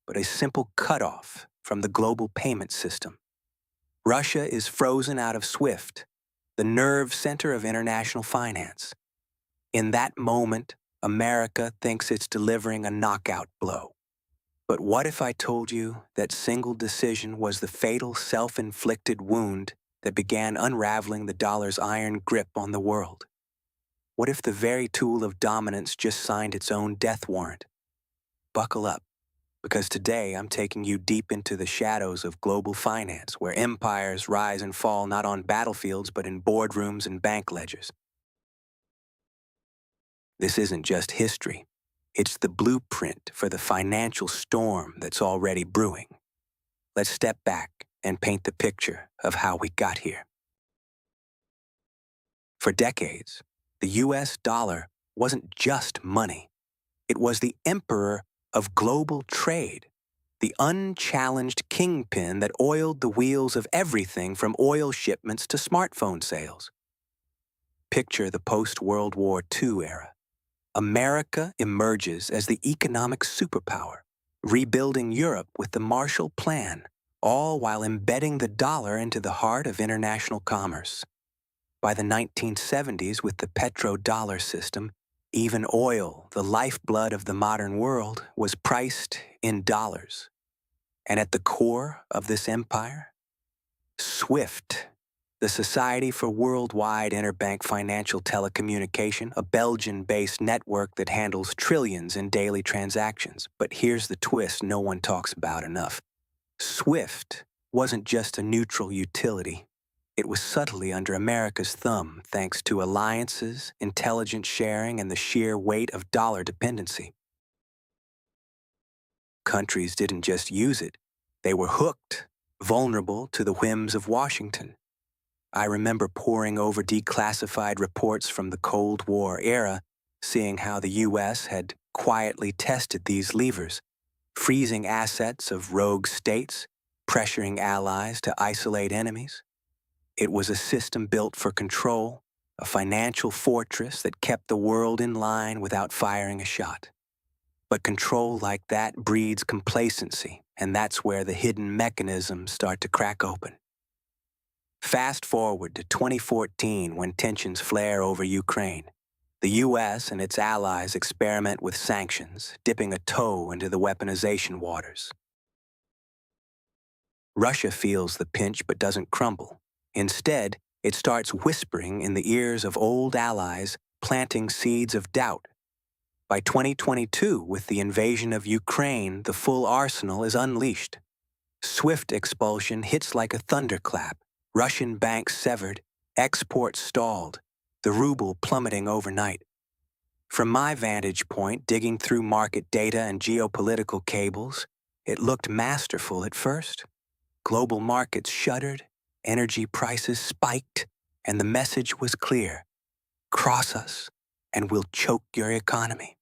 but a simple cutoff from the global payment system. Russia is frozen out of SWIFT, the nerve center of international finance. In that moment, America thinks it's delivering a knockout blow. But what if I told you that single decision was the fatal self-inflicted wound that began unraveling the dollar's iron grip on the world? What if the very tool of dominance just signed its own death warrant? Buckle up, because today I'm taking you deep into the shadows of global finance, where empires rise and fall not on battlefields but in boardrooms and bank ledgers. This isn't just history. It's the blueprint for the financial storm that's already brewing. Let's step back and paint the picture of how we got here. For decades, the U.S. dollar wasn't just money. It was the emperor of global trade, the unchallenged kingpin that oiled the wheels of everything from oil shipments to smartphone sales. Picture the post-World War II era. America emerges as the economic superpower, rebuilding Europe with the Marshall Plan, all while embedding the dollar into the heart of international commerce. By the 1970s, with the petrodollar system, even oil, the lifeblood of the modern world, was priced in dollars. And at the core of this empire, SWIFT, the Society for Worldwide Interbank Financial Telecommunication, a Belgian-based network that handles trillions in daily transactions. But here's the twist no one talks about enough. SWIFT wasn't just a neutral utility. It was subtly under America's thumb thanks to alliances, intelligence sharing, and the sheer weight of dollar dependency. countries didn't just use it, they were hooked, vulnerable to the whims of Washington. I remember poring over declassified reports from the Cold War era, seeing how the U.S. had quietly tested these levers, freezing assets of rogue states, pressuring allies to isolate enemies. It was a system built for control, a financial fortress that kept the world in line without firing a shot. But control like that breeds complacency, and that's where the hidden mechanisms start to crack open. Fast forward to 2014 when tensions flare over Ukraine. The U.S. and its allies experiment with sanctions, dipping a toe into the weaponization waters. Russia feels the pinch but doesn't crumble. Instead, it starts whispering in the ears of old allies, planting seeds of doubt. By 2022, with the invasion of Ukraine, the full arsenal is unleashed. Swift expulsion hits like a thunderclap. Russian banks severed, exports stalled, the ruble plummeting overnight. From my vantage point, digging through market data and geopolitical cables, it looked masterful at first. Global markets shuddered, energy prices spiked, and the message was clear: cross us, and we'll choke your economy.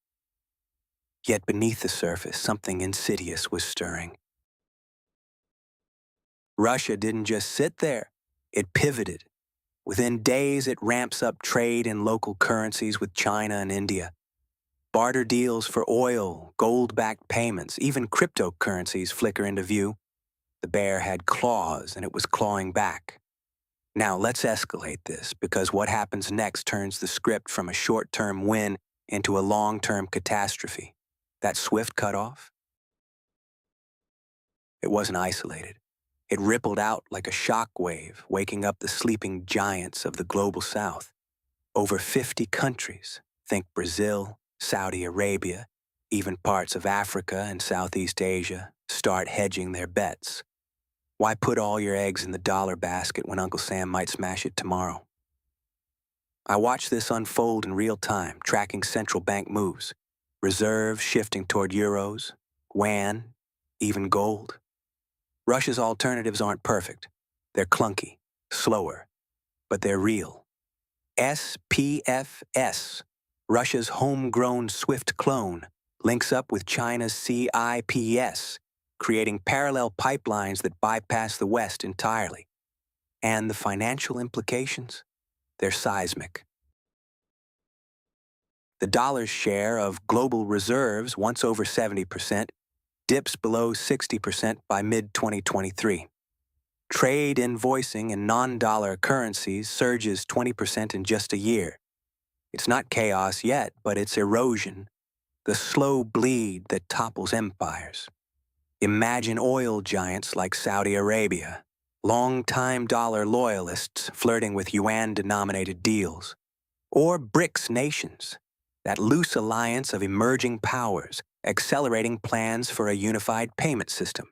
Yet beneath the surface, something insidious was stirring. Russia didn't just sit there, it pivoted. Within days, it ramps up trade in local currencies with China and India. Barter deals for oil, gold-backed payments, even cryptocurrencies flicker into view. The bear had claws, and it was clawing back. Now, let's escalate this, because what happens next turns the script from a short-term win into a long-term catastrophe. That swift cutoff? It wasn't isolated. It rippled out like a shock wave, waking up the sleeping giants of the global south. Over 50 countries, think Brazil, Saudi Arabia, even parts of Africa and Southeast Asia, start hedging their bets. Why put all your eggs in the dollar basket when Uncle Sam might smash it tomorrow? I watched this unfold in real time, tracking central bank moves. Reserves shifting toward euros, yuan, even gold. Russia's alternatives aren't perfect. They're clunky, slower, but they're real. SPFS, Russia's homegrown SWIFT clone, links up with China's CIPS, creating parallel pipelines that bypass the West entirely. And the financial implications? They're seismic. The dollar's share of global reserves, once over 70%, dips below 60% by mid-2023. Trade invoicing in non-dollar currencies surges 20% in just a year. It's not chaos yet, but it's erosion, the slow bleed that topples empires. Imagine oil giants like Saudi Arabia, long-time dollar loyalists flirting with yuan-denominated deals. Or BRICS nations, that loose alliance of emerging powers, accelerating plans for a unified payment system.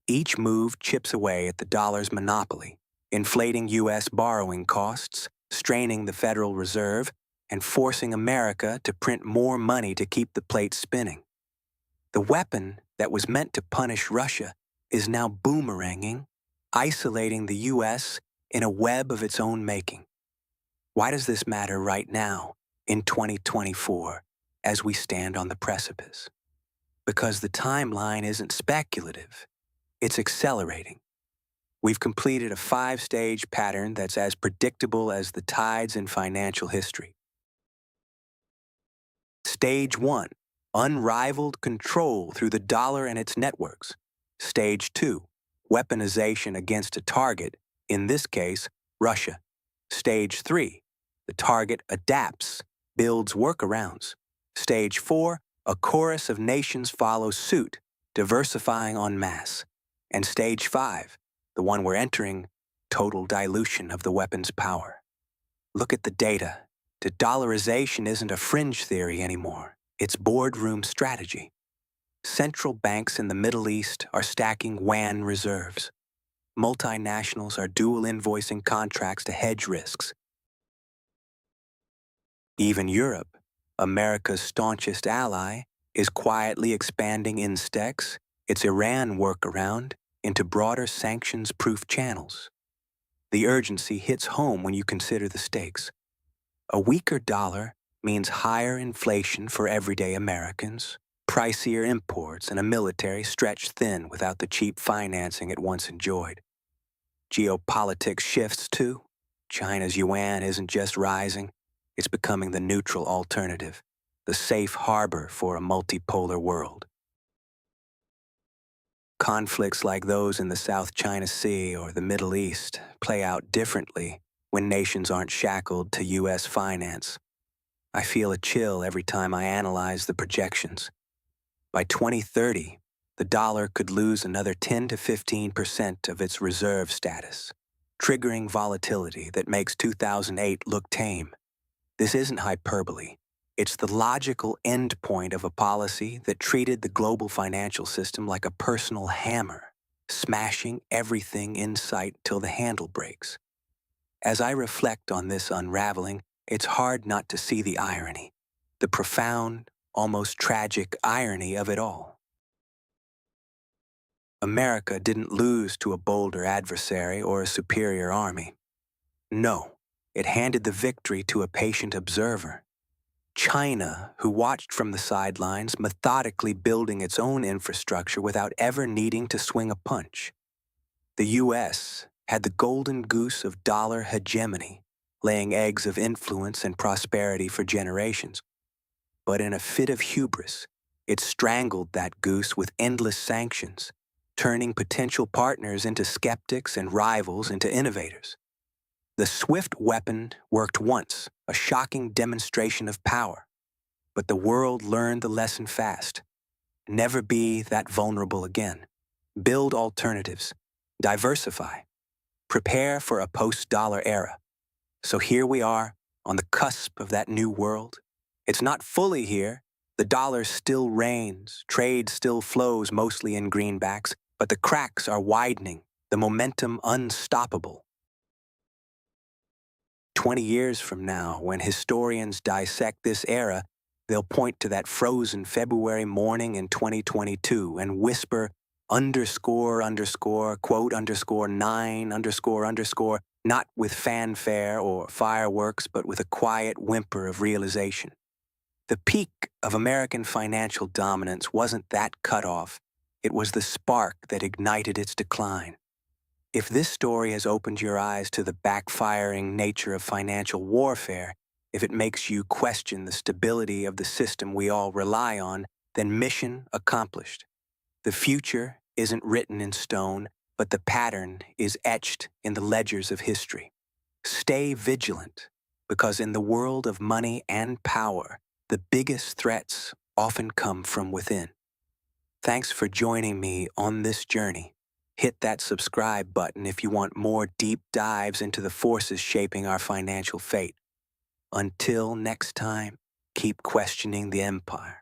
Each move chips away at the dollar's monopoly, inflating U.S. borrowing costs, straining the Federal Reserve, and forcing America to print more money to keep the plate spinning. The weapon that was meant to punish Russia is now boomeranging, isolating the U.S. in a web of its own making. Why does this matter right now, in 2024, as we stand on the precipice? Because the timeline isn't speculative, it's accelerating. We've completed a 5-stage pattern that's as predictable as the tides in financial history. Stage 1, unrivaled control through the dollar and its networks. Stage 2, weaponization against a target, in this case, Russia. Stage 3, the target adapts, builds workarounds. Stage 4, a chorus of nations follow suit, diversifying en masse. And Stage 5, the one we're entering, total dilution of the weapon's power. Look at the data. De-dollarization isn't a fringe theory anymore. It's boardroom strategy. Central banks in the Middle East are stacking yuan reserves. Multinationals are dual invoicing contracts to hedge risks. Even Europe, America's staunchest ally, is quietly expanding Instex, its Iran workaround, into broader sanctions-proof channels. The urgency hits home when you consider the stakes. A weaker dollar means higher inflation for everyday Americans, pricier imports, and a military stretched thin without the cheap financing it once enjoyed. Geopolitics shifts too. China's yuan isn't just rising, it's becoming the neutral alternative, the safe harbor for a multipolar world. Conflicts like those in the South China Sea or the Middle East play out differently when nations aren't shackled to U.S. finance. I feel a chill every time I analyze the projections. By 2030, the dollar could lose another 10 to 15% of its reserve status, triggering volatility that makes 2008 look tame. This isn't hyperbole. It's the logical endpoint of a policy that treated the global financial system like a personal hammer, smashing everything in sight till the handle breaks. As I reflect on this unraveling, it's hard not to see the irony, the profound, almost tragic irony of it all. America didn't lose to a bolder adversary or a superior army. No, it handed the victory to a patient observer. China, who watched from the sidelines, methodically building its own infrastructure without ever needing to swing a punch. The U.S. had the golden goose of dollar hegemony, laying eggs of influence and prosperity for generations. But in a fit of hubris, it strangled that goose with endless sanctions, turning potential partners into skeptics and rivals into innovators. The swift weapon worked once, a shocking demonstration of power. But the world learned the lesson fast. Never be that vulnerable again. Build alternatives. Diversify. Prepare for a post-dollar era. So here we are, on the cusp of that new world. It's not fully here. The dollar still reigns. Trade still flows mostly in greenbacks, but the cracks are widening, the momentum unstoppable. 20 years from now, when historians dissect this era, they'll point to that frozen February morning in 2022 and whisper underscore, quote, underscore, 9, underscore, not with fanfare or fireworks, but with a quiet whimper of realization. The peak of American financial dominance wasn't that cutoff. It was the spark that ignited its decline. If this story has opened your eyes to the backfiring nature of financial warfare, if it makes you question the stability of the system we all rely on, then mission accomplished. The future isn't written in stone, but the pattern is etched in the ledgers of history. Stay vigilant, because in the world of money and power, the biggest threats often come from within. Thanks for joining me on this journey. Hit that subscribe button if you want more deep dives into the forces shaping our financial fate. Until next time, keep questioning the empire.